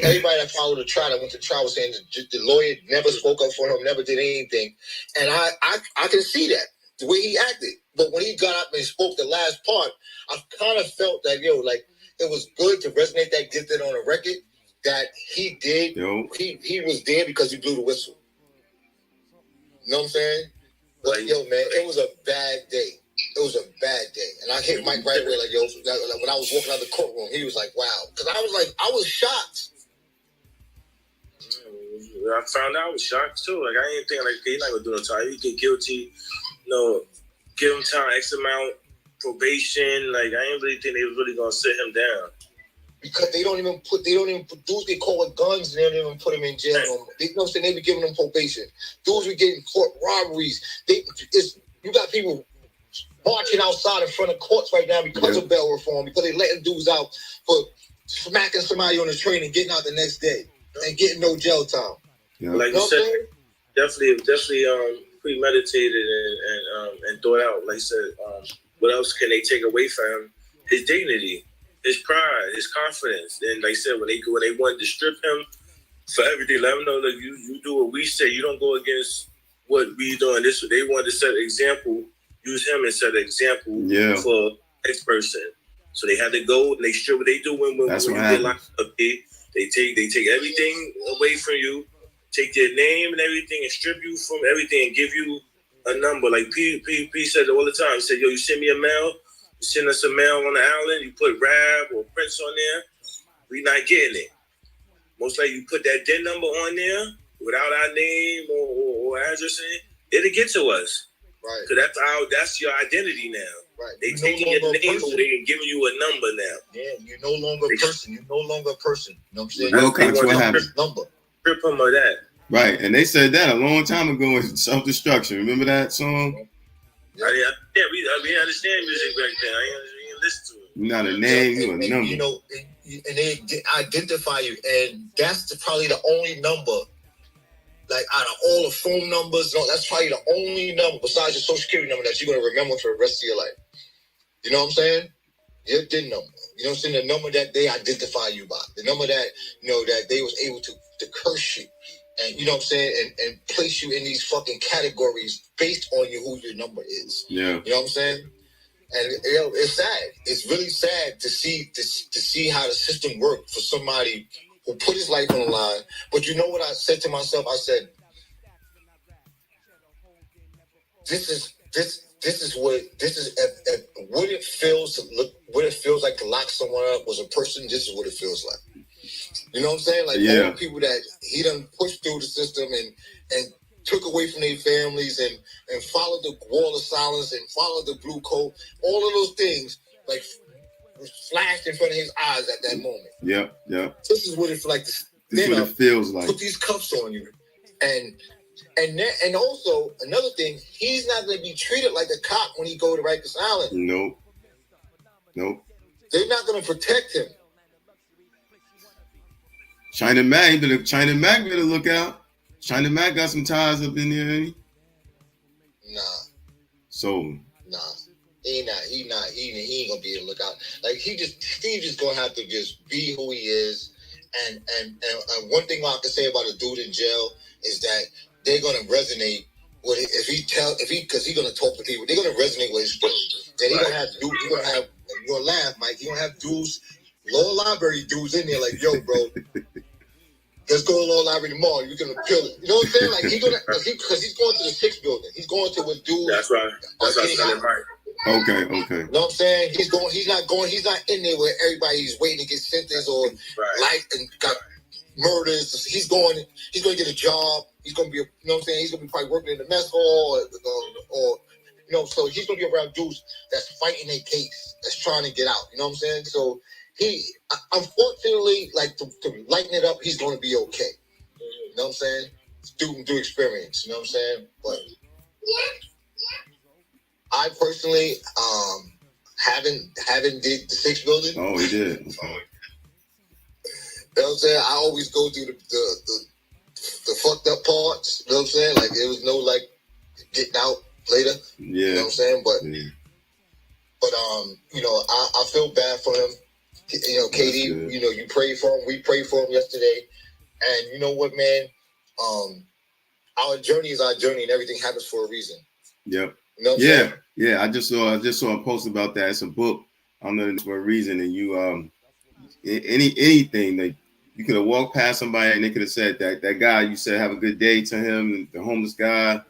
everybody that followed the trial, that went to trial, was saying the lawyer never spoke up for him, never did anything. And I can see that, the way he acted. But when he got up and spoke the last part, I kind of felt that, it was good to resonate that, get that on a record, that he did. He was there because he blew the whistle. You know what I'm saying? But, man, it was a bad day. It was a bad day. And I hit Mike right away, like, when I was walking out of the courtroom, he was like, wow. Because I was shocked. I found out I was shocked, too. Like, I didn't think, he's not going to do no time. He get guilty, give him time, X amount, probation. Like, I didn't really think they was really going to sit him down. Because they don't even dudes get caught with guns and they don't even put them in jail. You know what I'm saying? They be giving them probation. Dudes be getting caught robberies. You got people marching outside in front of courts right now because of bail reform, because they letting dudes out for smacking somebody on the train and getting out the next day and getting no jail time. Yeah. Like you said, definitely premeditated and thought out. Like I said, what else can they take away from him? His dignity, his pride, his confidence. And like I said, when they wanted to strip him for everything, let him know that you do what we say. You don't go against what we doing. They wanted to set an example. Use him and set an example for next person. So they had to go and they strip what they do when you get locked up. They take everything away from you, take your name and everything, and strip you from everything and give you a number. Like P said all the time. He said, yo, you send me a mail, you send us a mail on the island, you put Rab or Prince on there, we not getting it. Most likely you put that DIN number on there, without our name or address, it'll get to us. Right. Because that's your identity now. Right. They taking your name away and giving you a number now. Yeah, you're no longer a person. You're no longer a person. You know what I'm saying? Wilcox, what happened? Number. Strip him of that. Right, and they said that a long time ago in Self-Destruction. Remember that song? Yeah, we understand music back then. I didn't listen to it. You're not a name, you're a number. You know, and they identify you, and that's probably the only number. Like out of all the phone numbers, that's probably the only number besides your social security number that you're gonna remember for the rest of your life. You know what I'm saying? Your DIN number. You know what I'm saying? The number that they identify you by. The number that that they was able to curse you. And you know what I'm saying? And place you in these fucking categories based on who your number is. Yeah. You know what I'm saying? And it's sad. It's really sad to see how the system worked for somebody who put his life on the line. But you know what I said to myself? I said, this is what it feels like to lock someone up was a person. This is what it feels like. You know what I'm saying? Like all the people that he done pushed through the system and took away from their families and followed the wall of silence and followed the blue coat. All of those things like flashed in front of his eyes at that moment. Yeah. This is what it feels like. This is what it feels like. Put these cuffs on you, and also another thing, he's not going to be treated like a cop when he go to Rikers Island. Nope. They're not going to protect him. China Mac better look out. China Mac got some ties up in there, ain't he? Nah. So. Nah. He ain't gonna be able to look out. Like Steve just gonna have to just be who he is. And one thing I can say about a dude in jail is that they're gonna resonate with it because he's gonna talk to people. They're gonna resonate with his story. Then you're gonna laugh, Mike. You're gonna have dudes, law library dudes in there like, yo, bro. Let's go to the law library tomorrow. You're gonna kill it. You know what I'm saying? Like because he's going to the 6th building. He's going to what dudes. That's right. That's right. Okay. You know what I'm saying? He's not in there where everybody's waiting to get sentenced or life and got murders. He's going to get a job. He's going to be, you know what I'm saying? He's going to be probably working in the mess hall or so he's going to be around dudes that's fighting their case, that's trying to get out. You know what I'm saying? So he, unfortunately, like to lighten it up, he's going to be okay. You know what I'm saying? Through experience. You know what I'm saying? But I personally haven't did the 6th building. Oh, he did. You know what I'm saying? I always go through the fucked up parts. You know what I'm saying? Like there was no like getting out later. Yeah. You know what I'm saying? But I feel bad for him. You know, KD, you prayed for him. We prayed for him yesterday. And you know what, man? Our journey is our journey and everything happens for a reason. Yep. You know what I'm saying? Yeah. I just saw a post about that. It's a book. I'm learning for a reason. And you anything that you could have walked past somebody and they could have said that guy, you said have a good day to him, the homeless guy,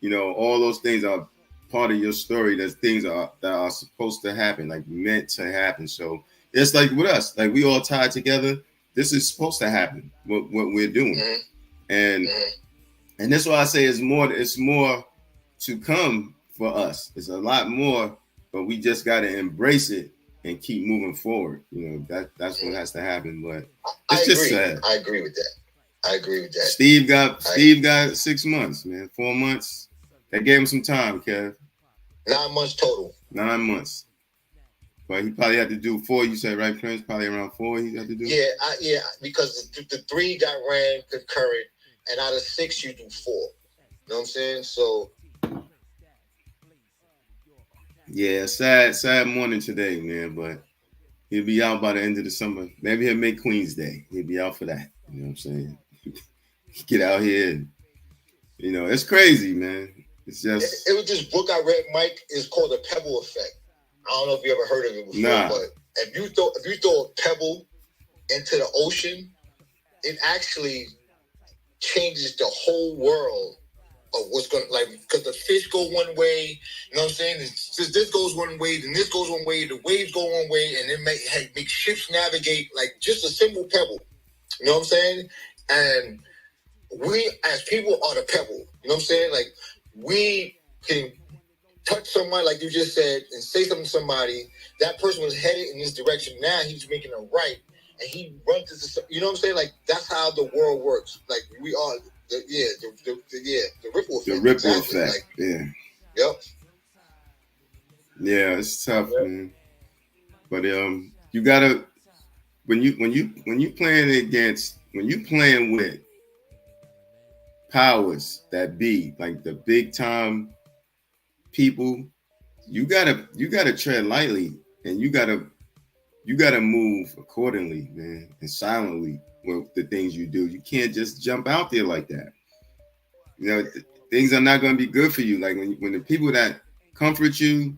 all those things are part of your story. There's things that are supposed to happen, like meant to happen. So it's like with us, like we all tied together. This is supposed to happen, what we're doing. Mm-hmm. And that's why I say it's more to come for us. It's a lot more, but we just got to embrace it and keep moving forward. That's what has to happen. But it's just sad. I agree with that. Steve got 6 months, man. 4 months. That gave him some time, Kev. 9 months total. 9 months. But he probably had to do 4. You said, right, Prince? Probably around 4 he had to do? Yeah, because the 3 got ran concurrent, and out of 6, you do 4. You know what I'm saying? So. Yeah, sad morning today, man. But he'll be out by the end of the summer. Maybe he'll make Queen's Day. He'll be out for that. You know what I'm saying? Get out here and, it's crazy, man. It's just. It was this book I read, Mike. It's called The Pebble Effect. I don't know if you ever heard of it before, but if you throw a pebble into the ocean, it actually changes the whole world of what's going to, because the fish go one way, you know what I'm saying? This goes one way, then this goes one way, the waves go one way, and it make ships navigate like just a simple pebble. You know what I'm saying? And we as people are the pebble. You know what I'm saying? Like, we can touch somebody, like you just said, and say something to somebody. That person was headed in this direction. Now he's making a right, and he runs into. You know what I'm saying? Like, that's how the world works. Like, we are. The ripple effect. The ripple exactly. effect. Like, yeah. Yep. Yeah, it's tough, man. But you gotta when you playing with powers that be, like the big time people, you gotta tread lightly, and you gotta move accordingly, man, and silently with the things you do. You can't just jump out there like that. You know, things are not going to be good for you. Like when the people that comfort you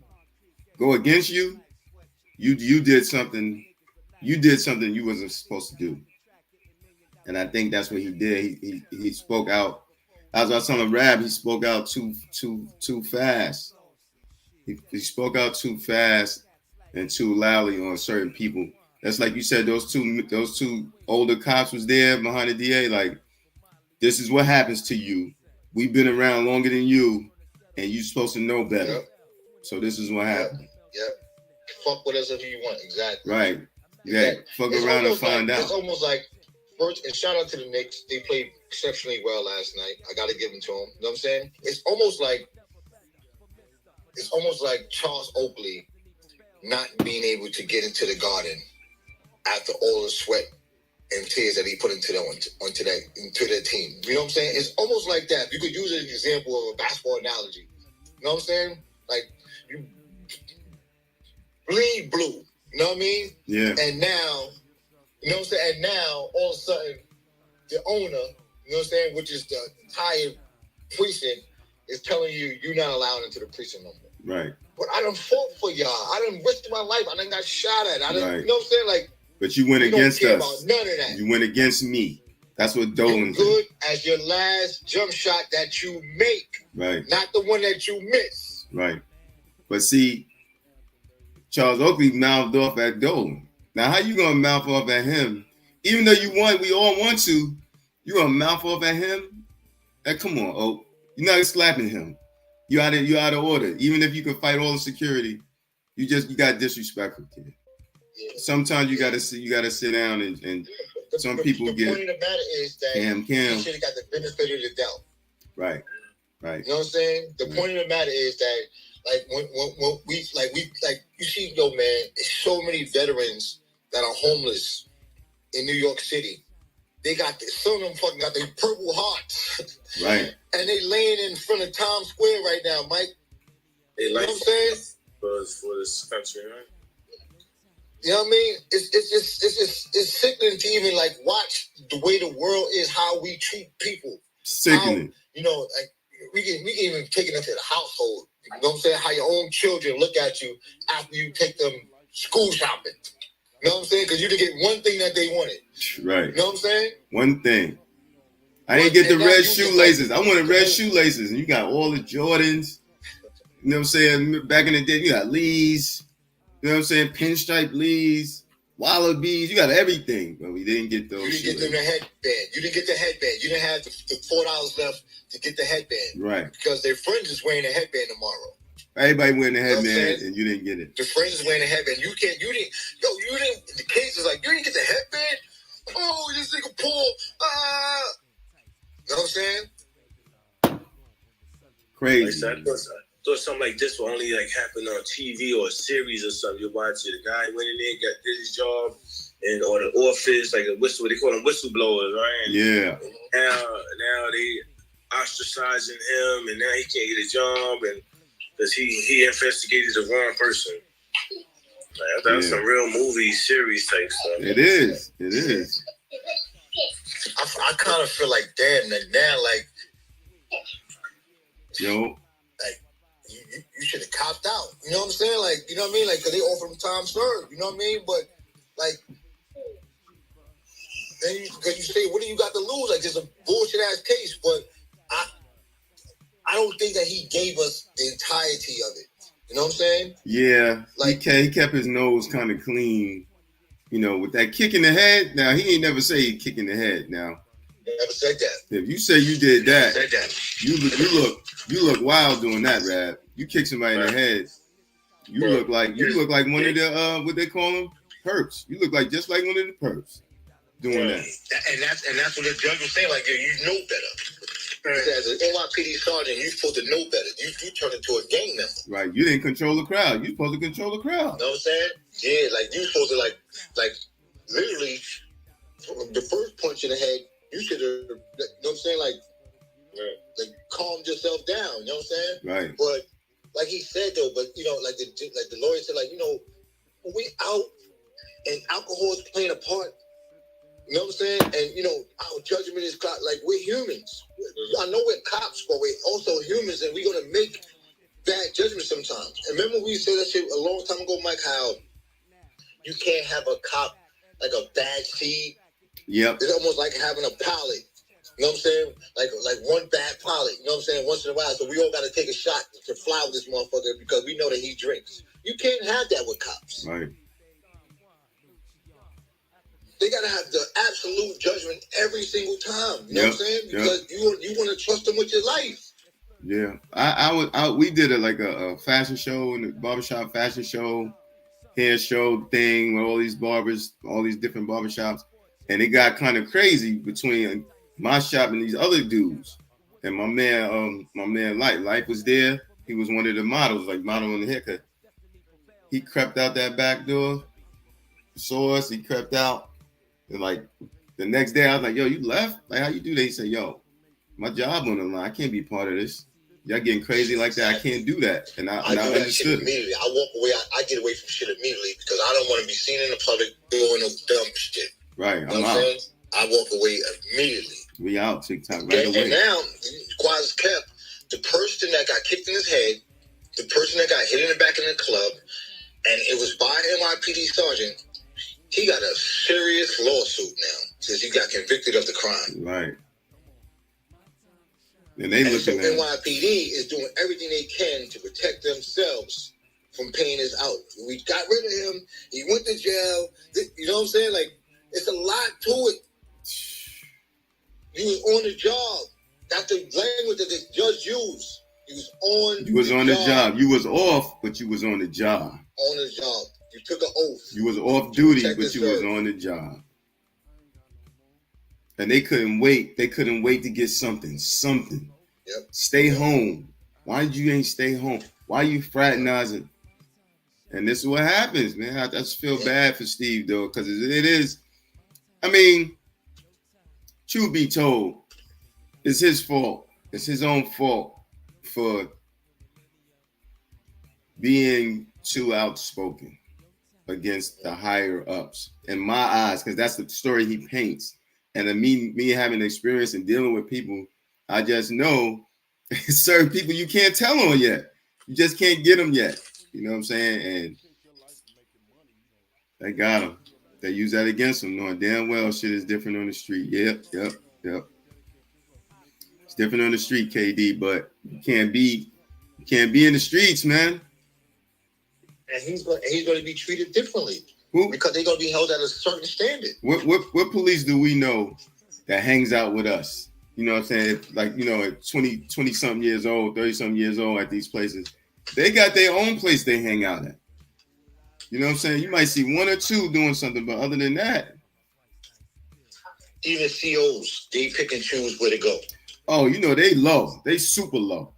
go against you, you did something. You did something you wasn't supposed to do. And I think that's what he did. He spoke out. As I was telling Rab, he spoke out too fast. He spoke out too fast and too loudly on certain people. That's like you said. Those two older cops was there behind the DA. Like, this is what happens to you. We've been around longer than you, and you're supposed to know better. Yep. So this is what happened. Yep. Fuck with us if you want. Exactly. Right. Yeah. Fuck around and find out. It's almost like, first, and shout out to the Knicks. They played exceptionally well last night. I got to give them to them. You know what I'm saying? It's almost like Charles Oakley not being able to get into the Garden after all the sweat and tears that he put into their team. You know what I'm saying? It's almost like that. You could use it as an example of a basketball analogy. You know what I'm saying? Like, you bleed blue. You know what I mean? Yeah. And now, you know what I'm saying? And now, all of a sudden, the owner, you know what I'm saying, which is the entire precinct, is telling you you're not allowed into the precinct no more. Right. But I done fought for y'all. I done risked my life. I done got shot at. I done, right. You know what I'm saying? Like, but you went against us. About none of that. You went against me. That's what Dolan did. Good as your last jump shot that you make. Right. Not the one that you miss. Right. But see, Charles Oakley mouthed off at Dolan. Now, how you gonna mouth off at him? Even though you want, we all want to, you gonna mouth off at him? Like, come on, Oak. You're not slapping him. You out of order. Even if you can fight all the security, you got disrespectful, kid. Yeah. Sometimes you gotta sit down and some people get. The point of the matter is that you should have got the benefit of the doubt. Right. Right. You know what I'm saying? The point of the matter is that, like, when we you see, yo, man, it's so many veterans that are homeless in New York City. They got some of them fucking got their Purple Hearts. Right. And they laying in front of Times Square right now, Mike. They you know what I'm saying? For this country, right? You know what I mean? It's sickening to even like watch the way the world is, how we treat people. Sickening. How, you know, like we can even take it into the household. You know what I'm saying? How your own children look at you after you take them school shopping. You know what I'm saying? Because you didn't get one thing that they wanted. Right. You know what I'm saying? One thing. I didn't get the red shoelaces. I wanted red shoelaces, and you got all the Jordans. You know what I'm saying? Back in the day, you got Lees. You know what I'm saying? Pinstripe Lees, Wallabies. You got everything, but we didn't get those. You didn't get them the headband. You didn't get the headband. You didn't have the $4 left to get the headband. Right. Because their friends is wearing a headband tomorrow. Everybody wearing the headband, and you didn't get it. The friends is wearing a headband. You didn't. The kids is like, you didn't get the headband? Oh, this nigga Paul. You know what I'm saying? Crazy. Like, I thought something like this would only like happen on TV or a series or something. You watch it. The guy went in there, did his job, or the office, like a whistle. They call them whistleblowers, right? And yeah. Now they ostracizing him, and now he can't get a job, and because he investigated the wrong person. Like, I thought it was some real movie series type stuff. It is. It is. I kind of feel like, damn, now, like, yo, like you should have copped out. You know what I'm saying? Like, you know what I mean? Like, because they offer him time served. You know what I mean? But like, then because you say, what do you got to lose? Like, it's a bullshit ass case. But I don't think that he gave us the entirety of it. You know what I'm saying? Yeah. Like, he kept his nose kind of clean. You know, with that kick in the head. Now, he ain't never say he kick in the head now. Never said that. If you say you did that, Said that. you look wild doing that, Rab. You kick somebody in the head. You look like one of the what they call them, perps. You look like just like one of the perps doing that. And that's what the judge was saying. Like, yeah, you know better. As an NYPD sergeant, you're supposed to know better. You turn into a gang member. Right. You didn't control the crowd. You're supposed to control the crowd. You know what I'm saying? Yeah, like you supposed to like literally the first punch in the head, you should have, you know what I'm saying? Like calmed yourself down, you know what I'm saying? Right. But like he said though, but you know, like the lawyer said, like, you know, when we out and alcohol is playing a part, you know what I'm saying? And you know, our judgment is like we're humans. I know we're cops, but we're also humans, and we're gonna make bad judgments sometimes. And remember we said that shit a long time ago, Mike, how you can't have a cop like a bad seed. Yep. It's almost like having a pilot. You know what I'm saying? Like one bad pilot. You know what I'm saying? Once in a while, so we all got to take a shot to fly with this motherfucker because we know that he drinks. You can't have that with cops. Right. They got to have the absolute judgment every single time. You know what I'm saying? Because you want to trust them with your life. Yeah. We did a fashion show in the barbershop fashion show, hair show thing with all these barbers, all these different barbershops. And it got kind of crazy between my shop and these other dudes. And my man Life was there. He was one of the models, like modeling the haircut. He crept out that back door, saw us, he crept out. And like the next day I was like, yo, you left? Like, how you do that? He said, yo, my job on the line. I can't be part of this. Y'all getting crazy like that. I can't do that. And I understood immediately. I walk away. I get away from shit immediately because I don't want to be seen in the public doing no dumb shit. Right. You know what I'm saying? I walk away immediately. We out TikTok right away. And now, quiet as kept, the person that got kicked in his head, the person that got hit in the back in the club, and it was by NYPD sergeant, he got a serious lawsuit now since he got convicted of the crime. Right. And they look so at NYPD is doing everything they can to protect themselves from paying this out. We got rid of him. He went to jail. You know what I'm saying? Like, it's a lot to it. You was on the job. That's the language that the judge used. You was on the job. You was off, but you was on the job. On the job. You took an oath. You was off duty, but you was on the job. And they couldn't wait. They couldn't wait to get something. Yep. Stay home. Why did you ain't stay home? Why you fraternizing? And this is what happens, man. I just feel bad for Steve, though, because it is. I mean, truth be told, it's his fault. It's his own fault for being too outspoken against the higher ups, in my eyes, because that's the story he paints. And me having experience and dealing with people, I just know certain people you can't tell on yet. You just can't get them yet. You know what I'm saying? And they got him. They use that against him, knowing damn well shit is different on the street. Yep. It's different on the street, KD, but you can't be in the streets, man. And he's going to be treated differently. Who? Because they're going to be held at a certain standard. What police do we know that hangs out with us? You know what I'm saying? Like, you know, at 20-something years old, 30-something years old at these places, they got their own place they hang out at. You know what I'm saying? You might see one or two doing something, but other than that. Even COs, they pick and choose where to go. Oh, you know, they low. They super low.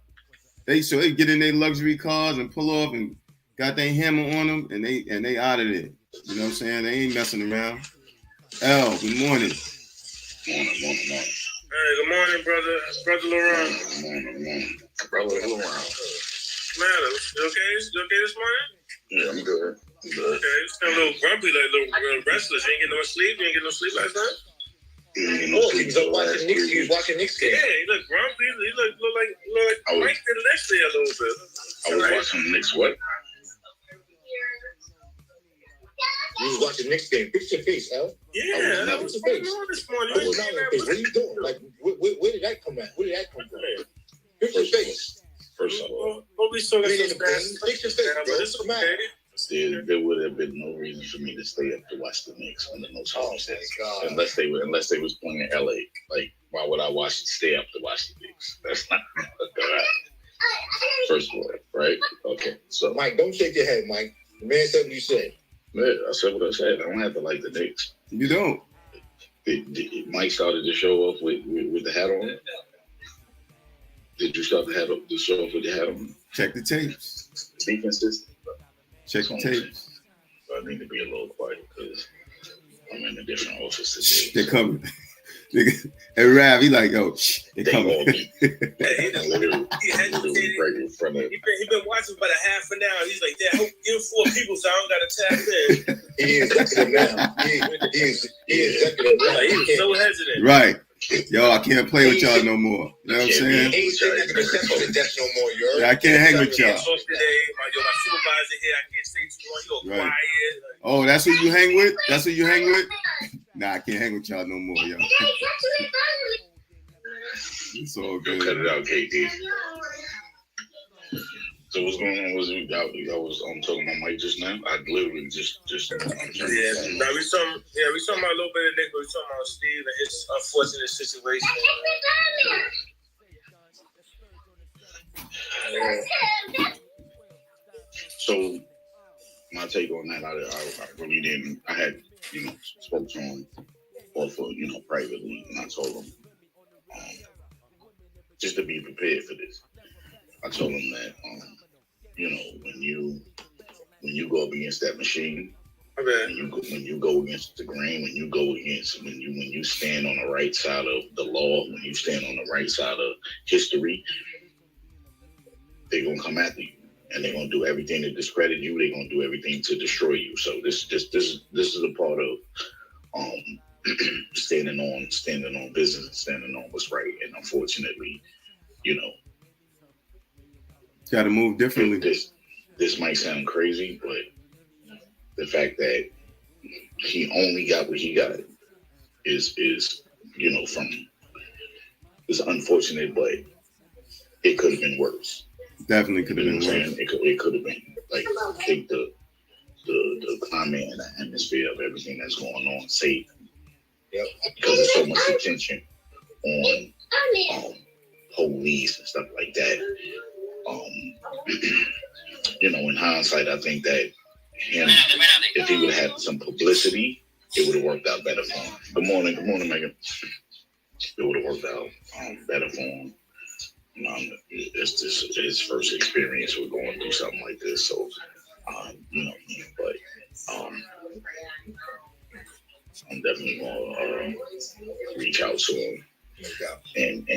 They get in their luxury cars and pull off and got their hammer on them, and they out of there. You know what I'm saying? They ain't messing around. L, good morning. Morning. Hey, good morning, brother Laurent. Morning. Brother Laurent. Man, you okay? You okay this morning? Yeah, I'm good. Okay, you sound a little grumpy, like a little restless. You ain't getting no sleep? You ain't getting no sleep last night? He was watching Knicks. He was watching Knicks game. Yeah, he looked grumpy. He looked like Mike did next year a little bit. I was watching the Knicks what? You was watching Knicks game. Fix your face, Al. Yeah, that was going on this morning. What are you doing? Like, where did that come at? Where did that come from? Fix your face. First of all, we saw that Fix your face, bro. It's okay. there would have been no reason for me to stay up to watch the Knicks under no circumstances, God. unless they was playing in LA. Like Why would I stay up to watch the Knicks? That's not gonna first of all, right? Okay, so Mike, don't shake your head, Mike. The man said what you said. Yeah, I said what I said. I don't have to like the Knicks. You don't. Mike started the show off with the hat on. Did you start the show off with the hat on? Check the tapes. Be consistent. Check the tapes. I need to be a little quiet because I'm in a different office today. They're coming. Hey, Rav, he like, yo, they're coming. He been watching about a half an hour. He's like, "Dad, give 4 people so I don't gotta tap in." He is executive now. He is executive now. He was so hesitant. Right. Yo, I can't play with y'all no more. You know what I'm saying? He ain't sitting at the reception at the desk no more, you heard? Yeah, I can't hang with y'all. Today, my supervisor here, I can't stay too long. You're quiet. Oh, that's who you hang with? That's who you hang with? Nah, I can't hang with y'all no more, yo. It's all good. Cut it out, KD. So what's going on? I was talking about Mike just now. I literally just. We talking about a little bit of Nick, but we talking about Steve and his unfortunate situation. So my take on that, I really didn't. I had spoke to him also privately, and I told him just to be prepared for this. I told him that when you go up against that machine, when you go against the grain, when you stand on the right side of the law, when you stand on the right side of history, they're gonna come after you, and they're gonna do everything to discredit you. They're gonna do everything to destroy you. So this is a part of standing on business and standing on what's right. And unfortunately, got to move differently. This might sound crazy, but the fact that he only got what he got is unfortunate, but it could have been worse. Definitely could have been worse. It could have been like take the climate and the atmosphere of everything that's going on safe. Yep. Because there's so much attention on police and stuff like that. In hindsight, I think that if he would have had some publicity, it would have worked out better for him. Good morning, Megan. It would have worked out better for him. It's his first experience with going through something like this, so but I'm definitely gonna reach out to him, and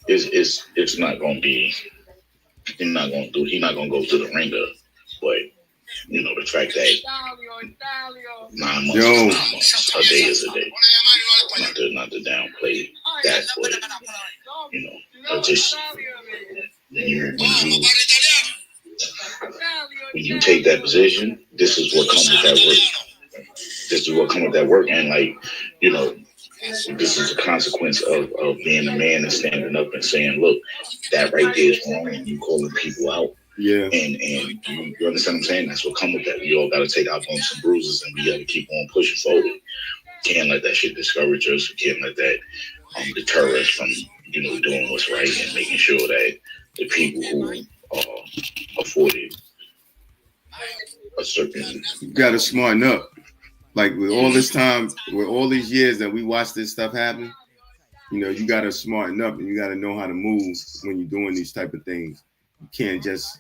it's not gonna be. He's not gonna go to the ringer, but the fact that 9 months is 9 months, a day is a day. Not to downplay that, but just when you take that position, this is what comes with that work. This is what comes with that work, and this is a consequence of being a man and standing up and saying, look, that right there is wrong, and you calling people out. Yeah. And you understand what I'm saying? That's what comes with that. We all got to take our bumps and bruises, and we got to keep on pushing forward. Can't let that shit discourage us. We can't let that deter us from, doing what's right and making sure that the people who are afforded a certain... You got to smarten up. Like with all this time, with all these years that we watch this stuff happen, you got to smarten up and you got to know how to move when you're doing these type of things. You can't just,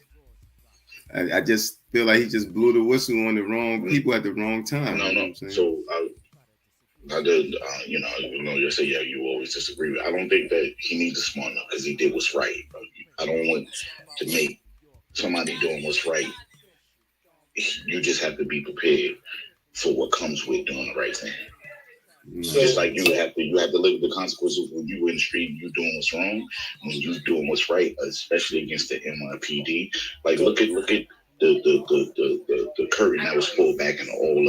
I just feel like he just blew the whistle on the wrong people at the wrong time. No. You know what I'm saying? So I did, you say, yeah, you always disagree with. I don't think that he needs to smarten up because he did what's right. I don't want to make somebody doing what's right. You just have to be prepared for what comes with doing the right thing. So just like you have to live with the consequences when you in the street, you doing what's wrong, when you doing what's right, especially against the NYPD. Like look at the curtain that was pulled back and all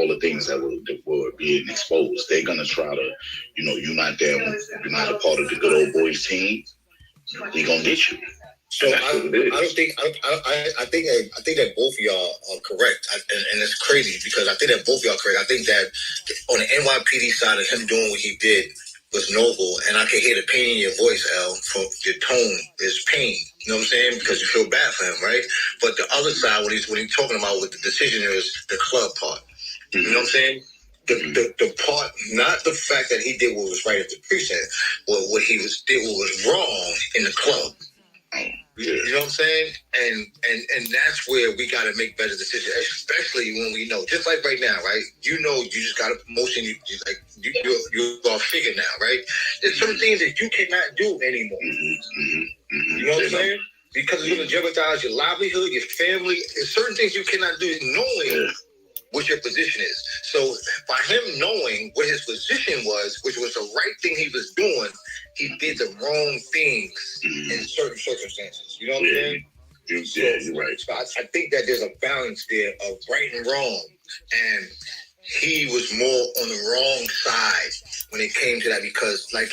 the things that were being exposed. They're gonna try to, you're not a part of the good old boys team. They're gonna get you. So I think that both of y'all are correct, and it's crazy because I think that both of y'all are correct. I think that on the NYPD side of him doing what he did, was noble, and I could hear the pain in your voice, L. From your tone is pain. You know what I'm saying? Because you feel bad for him, right? But the other side, when he's talking about what the decision is, the club part. You know what I'm saying? The part, not the fact that he did what was right at the precinct, but what he did what was wrong in the club. You know what I'm saying? And that's where we got to make better decisions, especially when we know, just like right now, right? You know, you just got a promotion. You're a figure now, right? There's certain things that you cannot do anymore. You know what I'm saying? Because it's going to jeopardize your livelihood, your family. There's certain things you cannot do knowing what your position is. So by him knowing what his position was, which was the right thing he was doing, he did the wrong things in certain circumstances. You know what I'm saying? You're right. So I think that there's a balance there of right and wrong. And he was more on the wrong side when it came to that, because like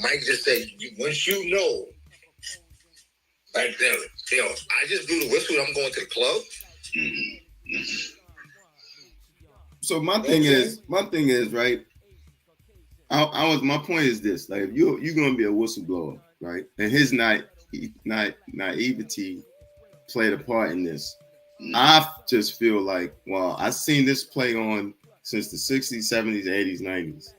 Mike just said, once you know, like, I just blew the whistle, I'm going to the club. So my thing is, right? My point is this: like, if you're gonna be a whistleblower, right? And his naivety played a part in this. I just feel like, well, I've seen this play on since the 60s, 70s, 80s, 90s.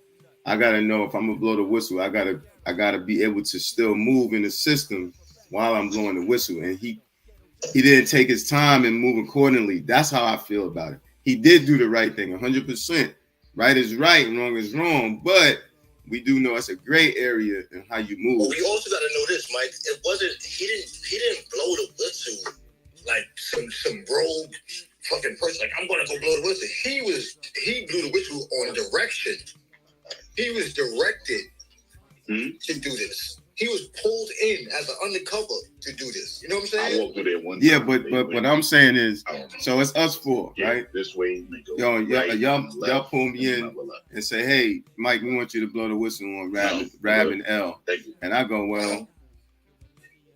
I gotta know if I'm gonna blow the whistle. I gotta be able to still move in the system while I'm blowing the whistle. And he didn't take his time and move accordingly. That's how I feel about it. He did do the right thing, 100%. Right is right, and wrong is wrong. But we do know it's a gray area in how you move. But we also got to know this, Mike. It wasn't. He didn't blow the whistle like some rogue fucking person. Like, I'm gonna go blow the whistle. He blew the whistle on direction. He was directed to do this. He was pulled in as an undercover to do this. You know what I'm saying? I walked through there one time. Yeah, but what I'm saying is, so it's us four, right? This way, y'all pull me in and say, "Hey, Mike, we want you to blow the whistle on Rab and L." And I go, "Well,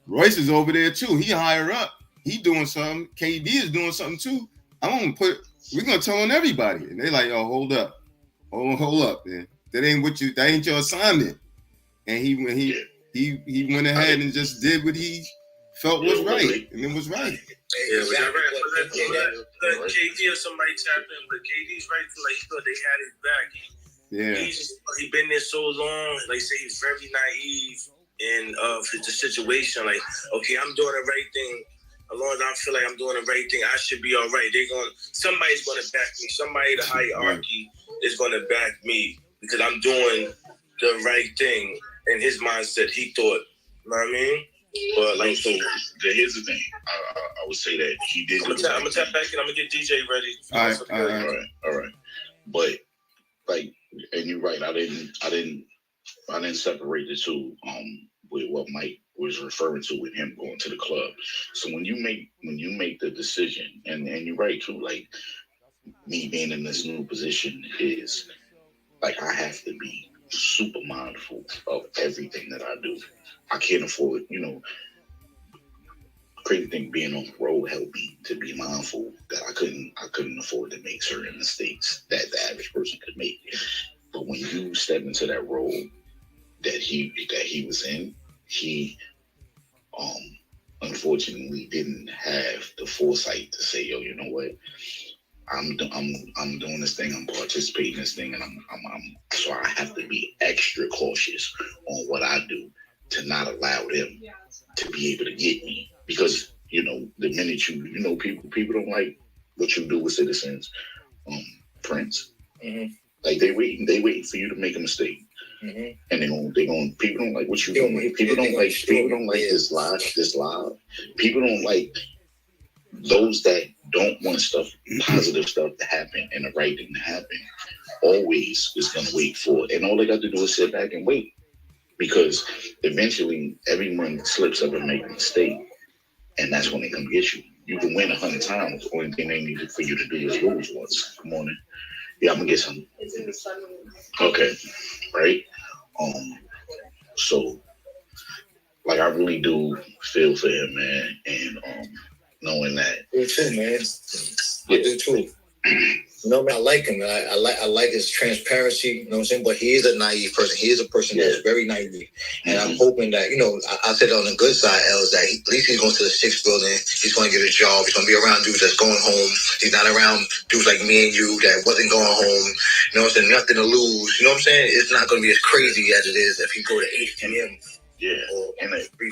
Royce is over there too. He higher up. He doing something. KD is doing something too. We're gonna tell on everybody." And they like, "Oh, hold up, man. That ain't your assignment." And he went ahead and just did what he felt was right, and it was right. Yeah, was that right? Let KD or somebody tap in, but KD's right. Like, he thought they had his back. He been there so long. Like, say he's very naive in the situation. Like, okay, I'm doing the right thing. As long as I feel like I'm doing the right thing, I should be all right. Somebody's gonna back me. Somebody in the hierarchy is gonna back me because I'm doing the right thing. In his mindset, he thought, you know what I mean? But like, so here's the thing. I would say that he did. I'm gonna tap back in. I'm gonna get DJ ready. All right. But like, and you're right. I didn't separate the two. With what Mike was referring to with him going to the club. So when you make the decision, and you're right too. Like, me being in this new position is like, I have to be super mindful of everything that I do. I can't afford, crazy thing, being on the road helped me to be mindful that I couldn't afford to make certain mistakes that the average person could make. But when you step into that role that he was in, he unfortunately didn't have the foresight to say, yo, you know what? I'm doing this thing. I'm participating in this thing, and so I have to be extra cautious on what I do to not allow them to be able to get me. Because the minute people don't like what you do with citizens, Prince. Mm-hmm. Like, they waiting for you to make a mistake, and they going. People don't like what you doing. People don't like this live. People don't like those that don't want positive stuff to happen and the right thing to happen. Always is going to wait for it. And all they got to do is sit back and wait. Because eventually everyone slips up and makes a mistake. And that's when they come get you. You can win 100 times. The only thing they need for you to do is lose once. Morning. Yeah, I'm going to get some. Okay. Right? So, like, I really do feel for him, man. And, knowing that. Me too, man. I do too. You know what I mean? I like him. I like his transparency. You know what I'm saying? But he is a naive person. He is a person that's very naive. And I'm hoping that, I said on the good side, L, is that at least he's going to the 6th building. He's going to get a job. He's going to be around dudes that's going home. He's not around dudes like me and you that wasn't going home. You know what I'm saying? Nothing to lose. You know what I'm saying? It's not going to be as crazy as it is if he go to HTM. Yeah. And you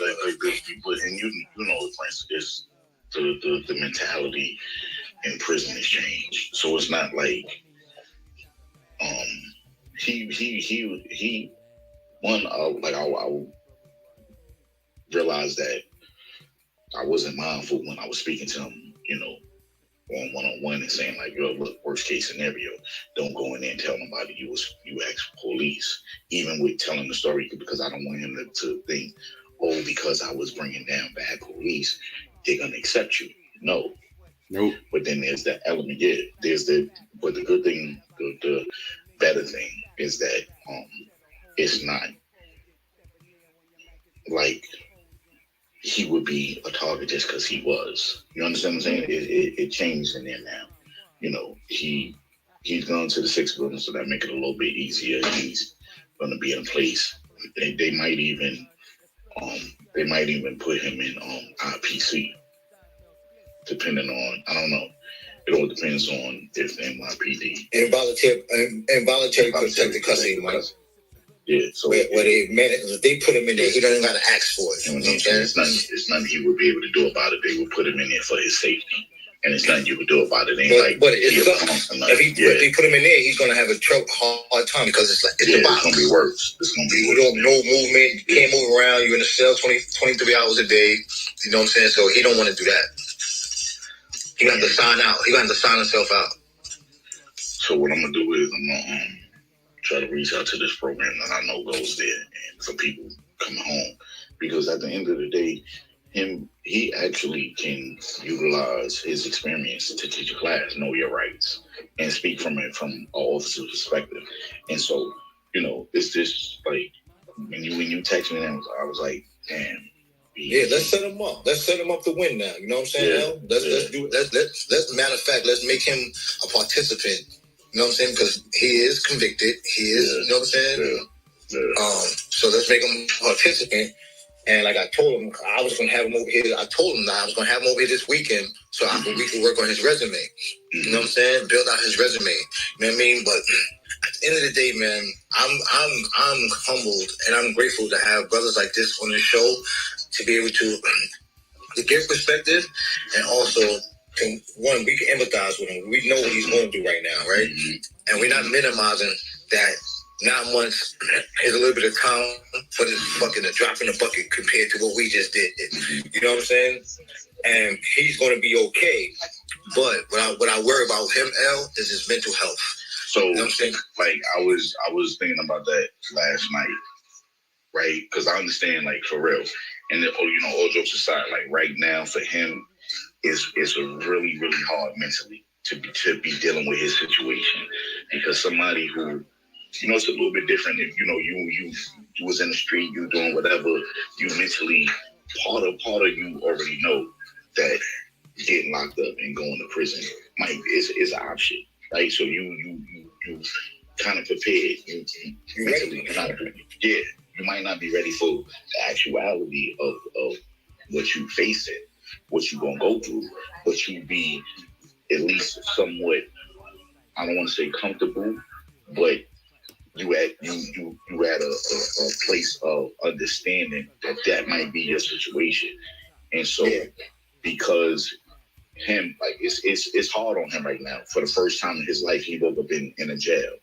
know, for instance, the mentality in prison is changed. So it's not like he I realized that I wasn't mindful when I was speaking to him, on one-on-one and saying like, yo, look, worst case scenario, don't go in there and tell nobody you asked police, even with telling the story, because I don't want him to think, oh, because I was bringing down bad police, they're gonna accept you. No. Nope. But then there's that element, but the good thing, the better thing is that it's not like he would be a target just because he was. You understand what I'm saying? It changed in there now. He's gone to the 6th building, so that make it a little bit easier. He's going to be in a place. They might even put him in IPC, depending on, I don't know. It all depends on if NYPD involuntary protected custody, Mike. Yeah, so where they put him in there, he doesn't got to ask for it. You know what I'm saying? It's nothing he would be able to do about it. They would put him in there for his safety, and it's nothing you would do about it. But it's something. If they put him in there, he's gonna have a hard time because it's the box. It's gonna be worse. It's gonna be worse. You don't no movement. You can't move around. You're in a cell 23 hours a day. You know what I'm saying? So he don't want to do that. He got to sign out. He got to sign himself out. So what I'm gonna do is I'm gonna try to reach out to this program that I know goes there and for people coming home, because at the end of the day, he actually can utilize his experience to teach a class, know your rights, and speak from an officer's perspective. And so, it's just like when you text me, I was like, damn. Yeah, let's set him up. Let's set him up to win now. You know what I'm saying? Yeah, let's do it. Let's matter of fact, let's make him a participant. You know what I'm saying? Because he is convicted. He is, you know what I'm saying? Yeah. So let's make him a participant. And like I told him, I was going to have him over here. I told him that I was going to have him over here this weekend so we could work on his resume. You know what I'm saying? Build out his resume. You know what I mean? But at the end of the day, man, I'm humbled and I'm grateful to have brothers like this on the show to be able to give perspective and also we can empathize with him. We know what he's going through right now, right? Mm-hmm. And we're not minimizing that. Not once is a little bit of time, but it's fucking a drop in the bucket compared to what we just did. You know what I'm saying? And he's going to be okay. But what I worry about him, L, is his mental health. So, you know what I'm saying? Like I was thinking about that last night, right? Because I understand, like, for real. And all jokes aside, like right now for him, it's a really, really hard mentally to be dealing with his situation, because somebody who, it's a little bit different if you was in the street, you doing whatever, you mentally part of you already know that getting locked up and going to prison is an option, right? So you kind of prepared. You mentally you might not be ready for the actuality of what you facing, what you gonna go through, but you be at least somewhat, I don't want to say comfortable, but you at a place of understanding that might be your situation. And so because him, like, it's hard on him right now. For the first time in his life, he woke up in a jail.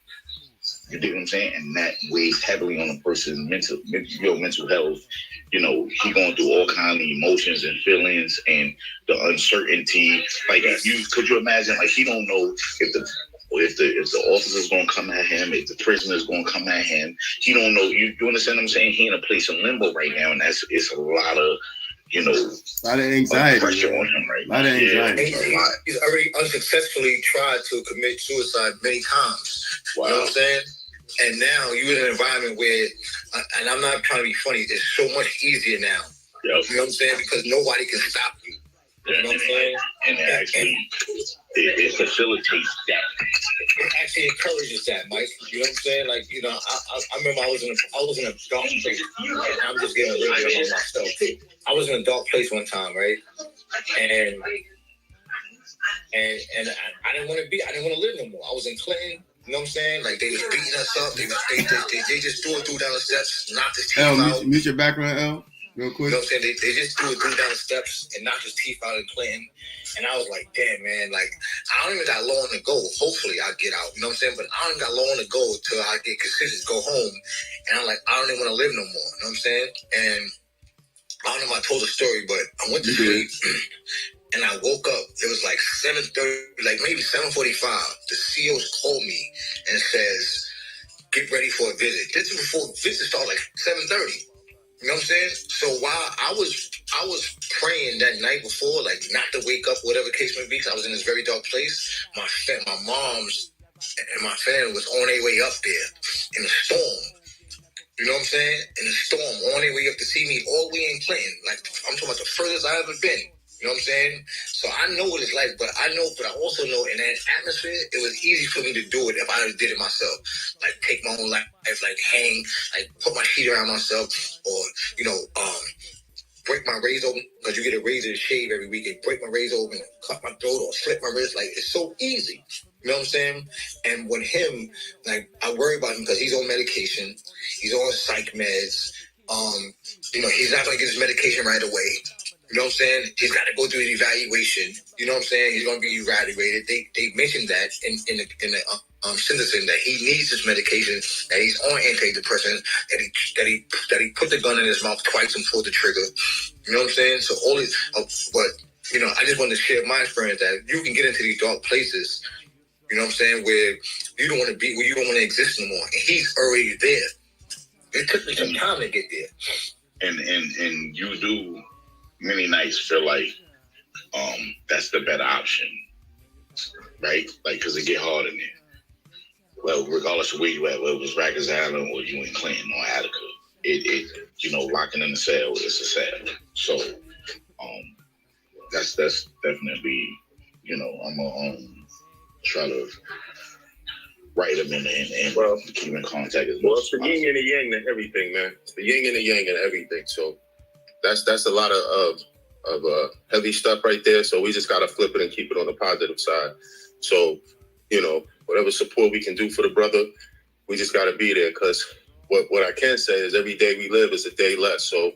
You dig what I'm saying? And that weighs heavily on a person's mental health. He going through all kinds of emotions and feelings and the uncertainty. Like, could you imagine? Like, he don't know if the officer's gonna come at him, if the prisoner's gonna come at him. He don't know. You understand what I'm saying? He in a place of limbo right now, and it's a lot of a lot of anxiety, pressure on him right now. A lot of anxiety. He's already unsuccessfully tried to commit suicide many times. Wow. You know what I'm saying? And now you're in an environment where, and I'm not trying to be funny, it's so much easier now. Yep. You know what I'm saying? Because nobody can stop you. You know what I'm saying? it facilitates that. It actually encourages that, Mike. You know what I'm saying? Like, you know, I remember I was in a dark place. I'm just getting a little bit about myself. I was in a dark place one time, right? And I didn't want to live no more. I was in Clinton. You know what I'm saying? Like, they was beating us up. They just threw a dude down the steps, knocked his teeth out. Mute your background, L, real quick. You know what I'm saying? They just threw a dude down the steps and knocked his teeth out in Clinton. And I was like, damn, man, like, I don't even got long to go. Hopefully I'll get out. You know what I'm saying? But I don't got long to go till I get considered to go home. And I'm like, I don't even want to live no more. You know what I'm saying? And I don't know if I told the story, but I went to sleep. And I woke up, it was like 7:30, like maybe 7:45. The COs called me and says, get ready for a visit. This is before visit started, like 7:30. You know what I'm saying? So while I was praying that night before, like not to wake up, whatever case may be, because I was in this very dark place, my mom's and my family was on their way up there in the storm. You know what I'm saying? In the storm, on their way up to see me all the way in Clinton. Like, I'm talking about the furthest I ever been. You know what I'm saying? So I know what it's like, but I also know in that atmosphere, it was easy for me to do it if I did it myself. Like, take my own life, like hang, like put my sheet around myself, or, you know, break my razor open, because you get a razor to shave every week, and break my razor open, cut my throat, or slit my wrist. Like, it's so easy. You know what I'm saying? And with him, like, I worry about him because he's on medication. He's on psych meds. You know, he's not going to get his medication right away. You know what I'm saying? He's got to go through an evaluation. You know what I'm saying? He's going to be evaluated. They mentioned that in the sentencing, that he needs this medication, that he's on antidepressants, that he put the gun in his mouth twice and pulled the trigger. You know what I'm saying? So all these, but you know, I just wanted to share my experience that you can get into these dark places. You know what I'm saying? Where you don't want to be, where you don't want to exist no more, and he's already there. It took me some time to get there. And you do many nights feel like that's the better option, right? Like, because it get hard in there. Well, regardless of where you at, whether it was Rikers Island or you in Clinton or Attica, it you know, locking in the cell is a cell. So that's definitely, you know, I'm gonna try to write them and well, keep in contact as well. It's the yin and the yang to everything, man. It's the yin and the yang and everything. So that's a lot of heavy stuff right there. So we just gotta flip it and keep it on the positive side. So, you know, whatever support we can do for the brother, we just gotta be there. Because what I can say is every day we live is a day less. So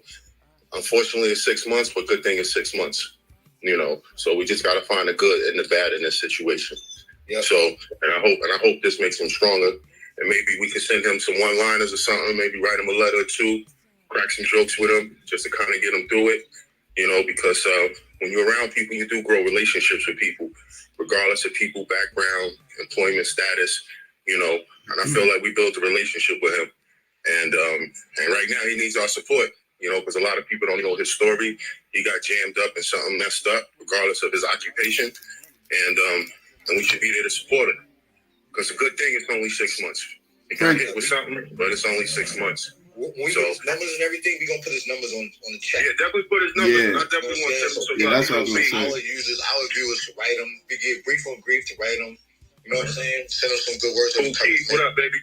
unfortunately it's 6 months, but good thing is 6 months. You know, so we just gotta find the good and the bad in this situation. Yeah. So, and I hope this makes him stronger. And maybe we can send him some one-liners or something. Maybe write him a letter or two, crack some jokes with him, just to kind of get him through it. You know, because when you're around people, you do grow relationships with people, regardless of people, background, employment status. You know, and I feel like we built a relationship with him. And right now he needs our support. You know, because a lot of people don't know his story. He got jammed up and something messed up, regardless of his occupation. And we should be there to support him. Because the good thing is only 6 months. He got hit with something, but it's only 6 months. When we put his numbers and everything, we're going to put his numbers on the chat. Yeah, definitely put his numbers. Yeah. I definitely want to send him some. Yeah, that's what I was going to say. Our viewers to write them. We get brief on brief to write them. You know what I'm saying? Send them some good words. Cool Keith, what up, baby?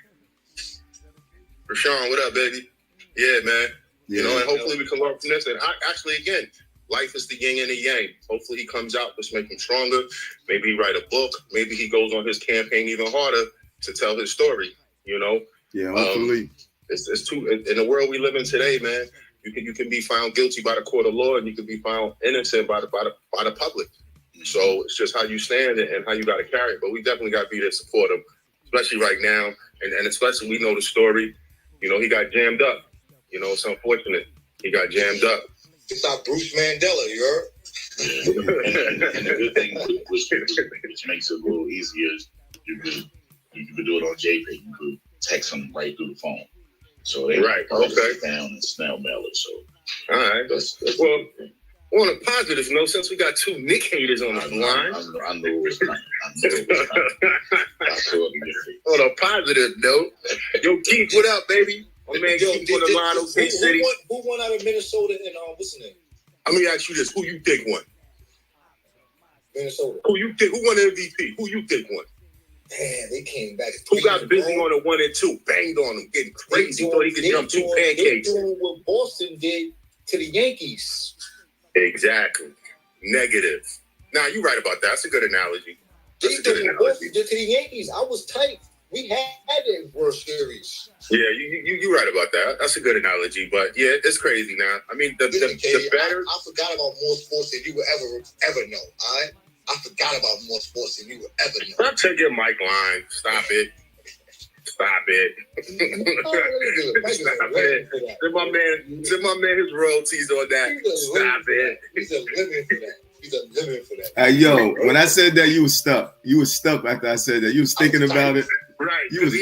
Rashawn, what up, baby? Yeah, man. You know, and hopefully we can learn from this. And actually, again, life is the yin and the yang. Hopefully he comes out, let's make him stronger. Maybe he write a book. Maybe he goes on his campaign even harder to tell his story, you know? Yeah, hopefully. It's too, in the world we live in today, man, you can be found guilty by the court of law and you can be found innocent by the public. So it's just how you stand and how you got to carry it. But we definitely got to be there to support him, especially right now. And especially we know the story. You know, he got jammed up. You know, it's unfortunate. He got jammed up. It's not Bruce Mandela, you heard? And the good thing, which makes it a little easier, is you could do it on JPEG. You could text them right through the phone. So they sit down and snail mail it. So all right. That's well, on a positive note, since we got two Nick haters on the line. I know it's not. On a positive note, yo, Keith, what up, baby? My man, Keith on the line, OK City. Who won out of Minnesota and what's the name? Let me ask you this: who you think won? Minnesota. Who you think? Who won MVP? Who you think won? Man, they came back. Who got busy on the 1 and 2? Banged on them, getting crazy. Thought he could jump 2 pancakes. They doing what Boston did to the Yankees. Exactly. Negative. Nah, you're right about that. That's a good analogy. They did what Boston did to the Yankees. I was tight. We had that World Series. Yeah, you're right about that. That's a good analogy. But yeah, it's crazy now. I mean, the better. I forgot about more sports than you would ever know. All right. I forgot about more sports than you would ever know. Stop taking your mic line. Stop it. Stop it. Stop it. Send my man his royalties on that. Stop it. He's a limit for that. He's a limit for that. Hey, yo, when I said that, you was stuck. You was stuck after I said that. You was thinking about it. Right. You was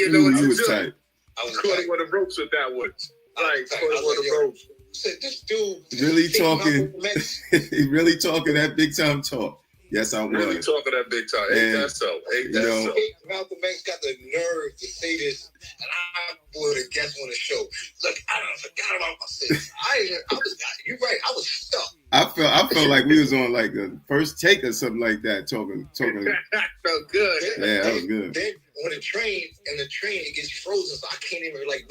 tight. I was caught on the ropes with that one. Right. Caught on the ropes. Said this dude really talking. He really talking that big time talk. Yes, I was. Really talking that big time. Ain't that so? Ain't that so? Malcolm X got the nerve to say this, and I would have guessed on the show. Look, I forgot about myself. You're right. I was stuck. I felt like we was on like the first take or something like that, talking. That felt good. Yeah, that was good. Then on the train, it gets frozen, so I can't even really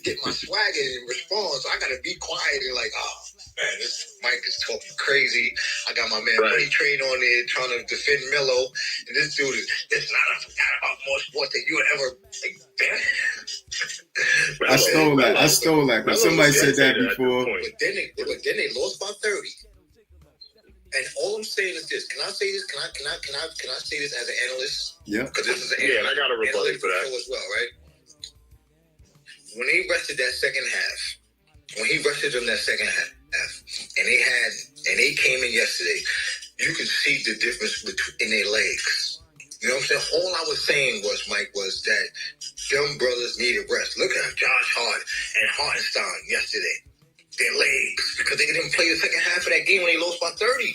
get my swagger and respond. So I gotta be quiet and man, this Mike is talking crazy. I got my man Money Train on there trying to defend Mello, and this dude is. It's not. I forgot about more sports than you would ever. I stole that. Because somebody said that before. But then they lost by 30. And all I'm saying is this. Can I say this? Can I say this as an analyst? Yeah. Because this is an and I got a rebuttal for that as well, right? When they rested that second half, and they came in yesterday, you could see the difference in their legs. You know what I'm saying? All I was saying was, Mike, was that them brothers needed rest. Look at Josh Hart and Hartenstein yesterday. Their legs, because they didn't play the second half of that game when they lost by 30.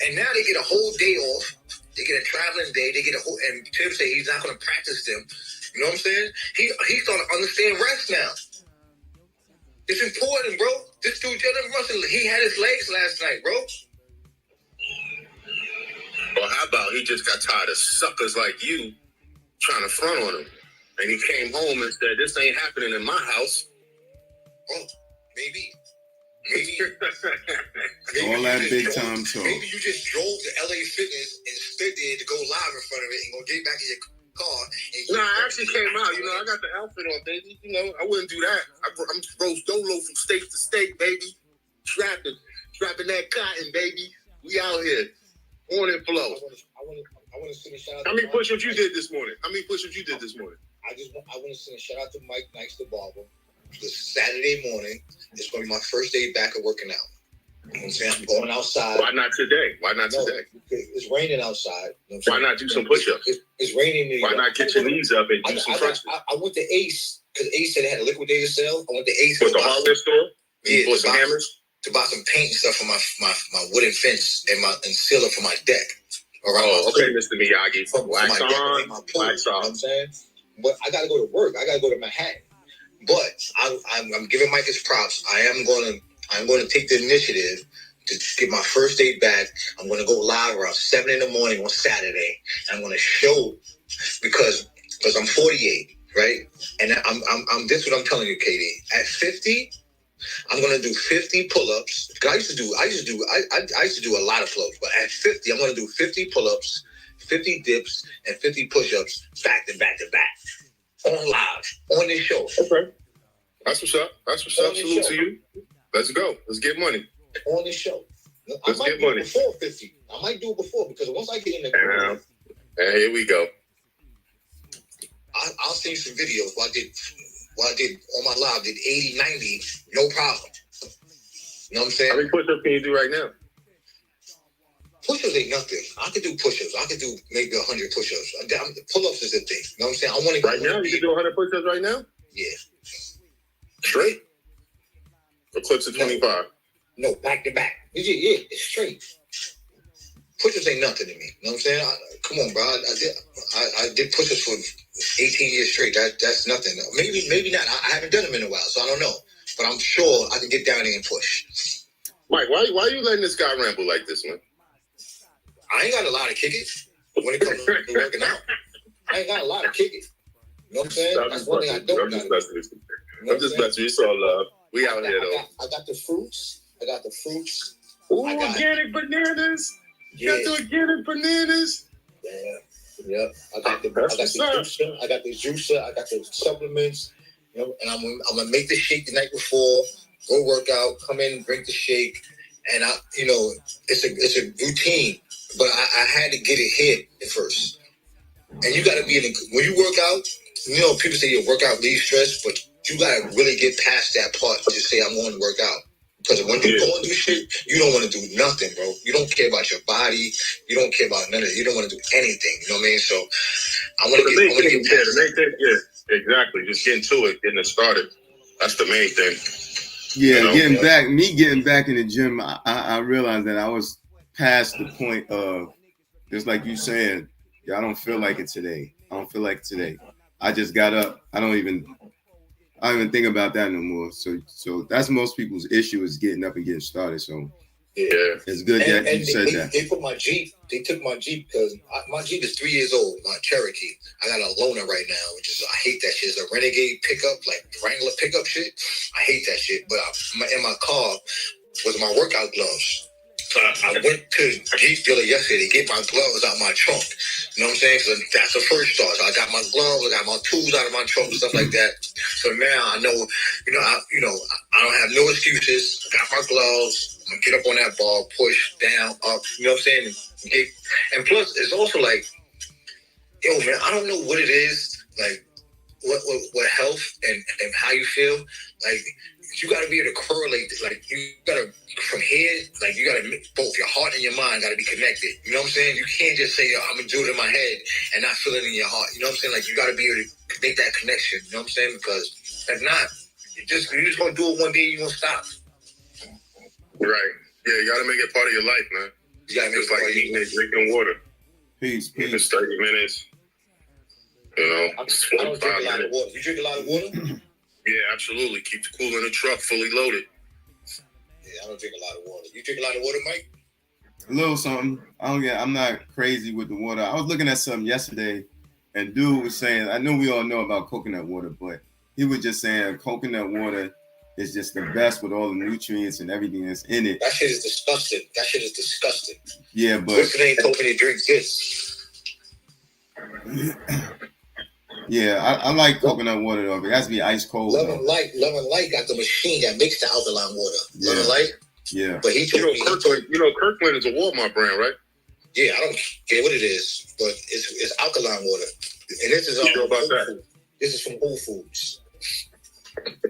And now they get a whole day off. They get a traveling day. They get a whole, and Tim say he's not going to practice them. You know what I'm saying? He's starting to understand rest now. It's important, bro. This dude, Jalen Russell, he had his legs last night, bro. Well, how about he just got tired of suckers like you trying to front on him. And he came home and said, this ain't happening in my house. Oh, maybe. All that big time talk. Maybe you just drove to LA Fitness and stood there to go live in front of it and go get back in your car. I actually came out. I got the outfit on, baby. I wouldn't do that. I'm rose dolo from state to state, baby. Trapping that cotton, baby. We out here. On and flow. I want to send a shout out. How many push-ups you did this morning? I want to send a shout out to Mike Nikes, the barber. This Saturday morning is going to be my first day back of working out. You know what I'm saying? I'm going outside. Why not today? It's raining outside. You know why not do some push-ups? It's raining. Why not get your knees up and do some crunches? I went to Ace because Ace said they had a liquidated sale. I went to Ace. With the hardware store? Yeah. Bought some hammers? To buy some paint and stuff for my wooden fence and sealer for my deck. Okay, Mr. Miyagi. Wax on. You know what I'm saying? But I got to go to work. I got to go to Manhattan. But I'm giving Mike his props. I'm going to take the initiative to get my first day back. I'm going to go live around 7 a.m. on Saturday. I'm going to show because I'm 48, right? And I'm this is what I'm telling you, Katie. At 50, I'm going to do 50 pull-ups. I used to do a lot of pull-ups, but at 50, I'm going to do 50 pull-ups, 50 dips, and 50 push-ups back to back to back. On live, on this show. Okay. That's what's up. Salute to you. Let's go. Let's get money. On this show. Let's get money. Before 50. I might do it before because once I get in the and here we go. I'll send you some videos where I did on my live, did 80, 90, no problem. You know what I'm saying? How many push-ups can you do right now? Push-ups ain't nothing. I could do push-ups. I could do maybe 100 push-ups. Pull-ups is a thing. You know what I'm saying? I want to right now. You can do 100 push-ups right now. Yeah. Straight. Or clips of 25. No, back to back. Yeah, it's straight. Push-ups ain't nothing to me. You know what I'm saying? Come on, bro. I did push-ups for 18 years straight. That's nothing. Maybe not. I haven't done them in a while, so I don't know. But I'm sure I can get down there and push. Mike, why are you letting this guy ramble like this, man? I ain't got a lot of kick it when it comes to working out. I ain't got a lot of kick it. You know what I'm saying? That's one thing I don't got. I'm just messing. It's all love. We out here though. I got the fruits. Ooh, organic bananas. Yeah. Got the organic bananas. Yeah. I got the juicer. I got the supplements. You know, and I'm gonna make the shake the night before. Go work out. Come in, drink the shake, and it's a routine. But I had to get it hit at first. And you got to be when you work out. You know, people say your workout leaves stress, but you got to really get past that part to say I'm going to work out. Because when you go and do shit, you don't want to do nothing, bro. You don't care about your body. You don't care about none of it. You don't want to do anything. You know what I mean? So I want to get past that. Yeah, exactly. Just getting to it, getting it started. That's the main thing. Yeah, getting back in the gym, I realized that I was past the point of, just like you saying, I don't feel like it today. I just got up. I don't even think about that no more. So that's most people's issue, is getting up and getting started. So yeah, it's good that you said that. They put my Jeep. They took my Jeep because my Jeep is 3 years old. My Cherokee. I got a loaner right now, which is, I hate that shit. It's a Renegade pickup, like Wrangler pickup shit. I hate that shit. But in my car was my workout gloves. So I went to Jeep dealer yesterday to get my gloves out my trunk. You know what I'm saying? So that's the first start. So I got my gloves, I got my tools out of my trunk and stuff like that. So now I know, I don't have no excuses. I got my gloves. I'm gonna get up on that bar, push down, up. You know what I'm saying? And plus, it's also like, yo, man, I don't know what it is, like what health and how you feel, like. You got to be able to correlate, like, you got to, from here, like, you got to, both your heart and your mind got to be connected. You know what I'm saying? You can't just say, yo, I'm going to do it in my head and not feel it in your heart. You know what I'm saying? Like, you got to be able to make that connection. You know what I'm saying? Because if not, you're just going to do it one day, you're going to stop. Right. Yeah, you got to make it part of your life, man. You got to make it part of your life. Drinking water. Peace. Even 30 minutes. You know, I don't drink a lot of water. You drink a lot of water? Yeah, absolutely. Keep the cooler in the truck fully loaded. Yeah, I don't drink a lot of water. You drink a lot of water, Mike? A little something. I'm not crazy with the water. I was looking at something yesterday, and dude was saying, I know we all know about coconut water, but he was just saying coconut water is just the best with all the nutrients and everything that's in it. That shit is disgusting. Yeah, but Listen, ain't told me to drink this. Yeah, I like coconut water though. It has to be ice cold. Love and Light got the machine that makes the alkaline water. Yeah. Love and Light. Yeah. But he told me, Kirkland is a Walmart brand, right? Yeah, I don't care what it is, but it's alkaline water. And this is about that. This is from Whole Foods.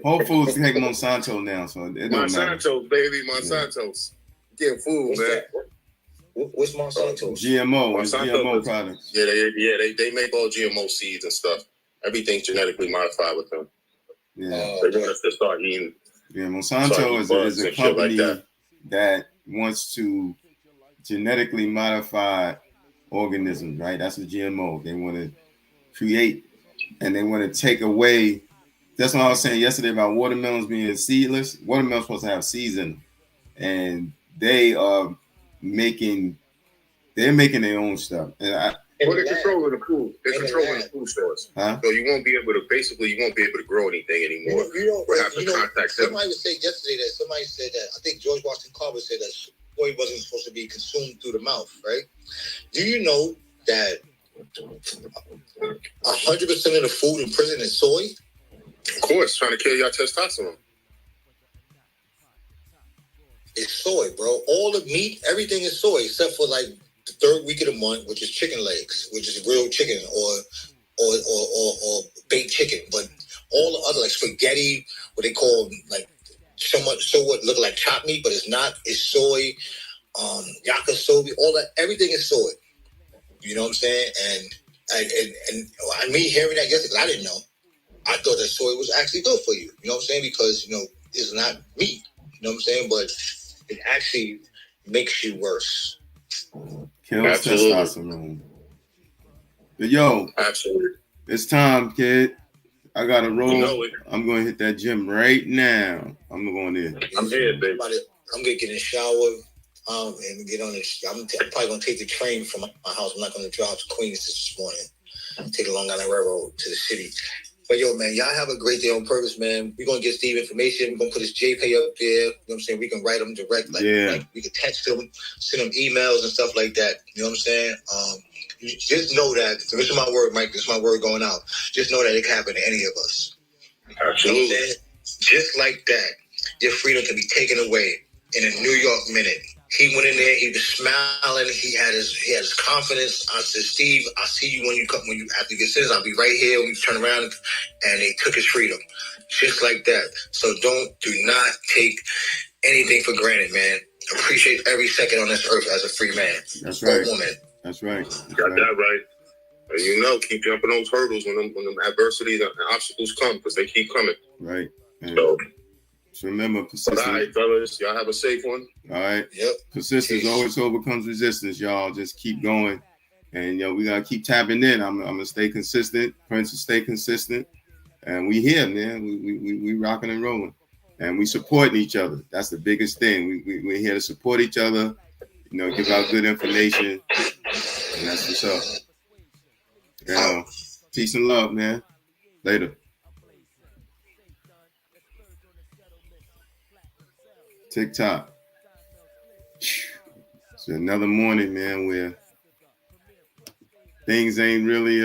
Whole Foods take Monsanto now, so it don't matter. Monsanto, baby, Monsanto's. Yeah. Getting food, What's man. That? What's Monsanto? GMO products. Yeah, they make all GMO seeds and stuff. Everything's genetically modified with them. Yeah. They want us to start eating. Yeah, Monsanto is a company that wants to genetically modify organisms, right? That's a GMO. They want to create and they want to take away. That's what I was saying yesterday about watermelons being seedless. Watermelons supposed to have seeds in them. And they are making their own stuff. And they're controlling the food. They're controlling the food stores. Huh? So you won't be able to grow anything anymore. We'll have to contact them. Somebody said that, I think George Washington Carver said that soy wasn't supposed to be consumed through the mouth, right? Do you know that 100% of the food in prison is soy? Of course, trying to kill your testosterone. It's soy, bro. All the meat, everything is soy, except for like the third week of the month, which is chicken legs, which is real chicken or baked chicken. But all the other, like spaghetti, what they call like what look like chopped meat, but it's not. It's soy, yakisobe, all that. Everything is soy. You know what I'm saying? And me hearing that yesterday, I didn't know. I thought that soy was actually good for you. You know what I'm saying? Because it's not meat. You know what I'm saying? But it actually makes you worse. Kills testosterone. But yo, absolutely, it's time, kid. I gotta roll. You know it. I'm gonna hit that gym right now. I'm going in. I'm here, baby. I'm gonna get in the shower. And get on the. I'm probably gonna take the train from my house. I'm not gonna drive to Queens this morning. Take the Long Island Railroad to the city. But yo, man, y'all have a great day on purpose, man. We're gonna get Steve information. We're gonna put his JPay up there. You know what I'm saying? We can write him direct, like we can text him, send him emails and stuff like that. You know what I'm saying? Just know that this is my word, Mike. This is my word going out. Just know that it can happen to any of us. Absolutely. You know what I'm saying? Just like that, your freedom can be taken away in a New York minute. He went in there. He was smiling. He had his confidence. I said, Steve, I'll see you when you after you get sentenced. I'll be right here. We turn around, and they took his freedom, just like that. So do not take anything for granted, man. Appreciate every second on this earth as a free man. That's right. Or woman. That's right. Got that right. And you know, keep jumping those hurdles when them adversities and obstacles come, because they keep coming. Right. And so remember, persistence. All right, fellas, y'all have a safe one. All right. Yep. Persistence always overcomes resistance, y'all. Just keep going. And, we got to keep tapping in. I'm going to stay consistent. Prince will stay consistent. And we here, man. We rocking and rolling. And we supporting each other. That's the biggest thing. We're here to support each other, give out good information. And that's what's up. Peace and love, man. Later. TikTok. It's another morning, man, where things ain't really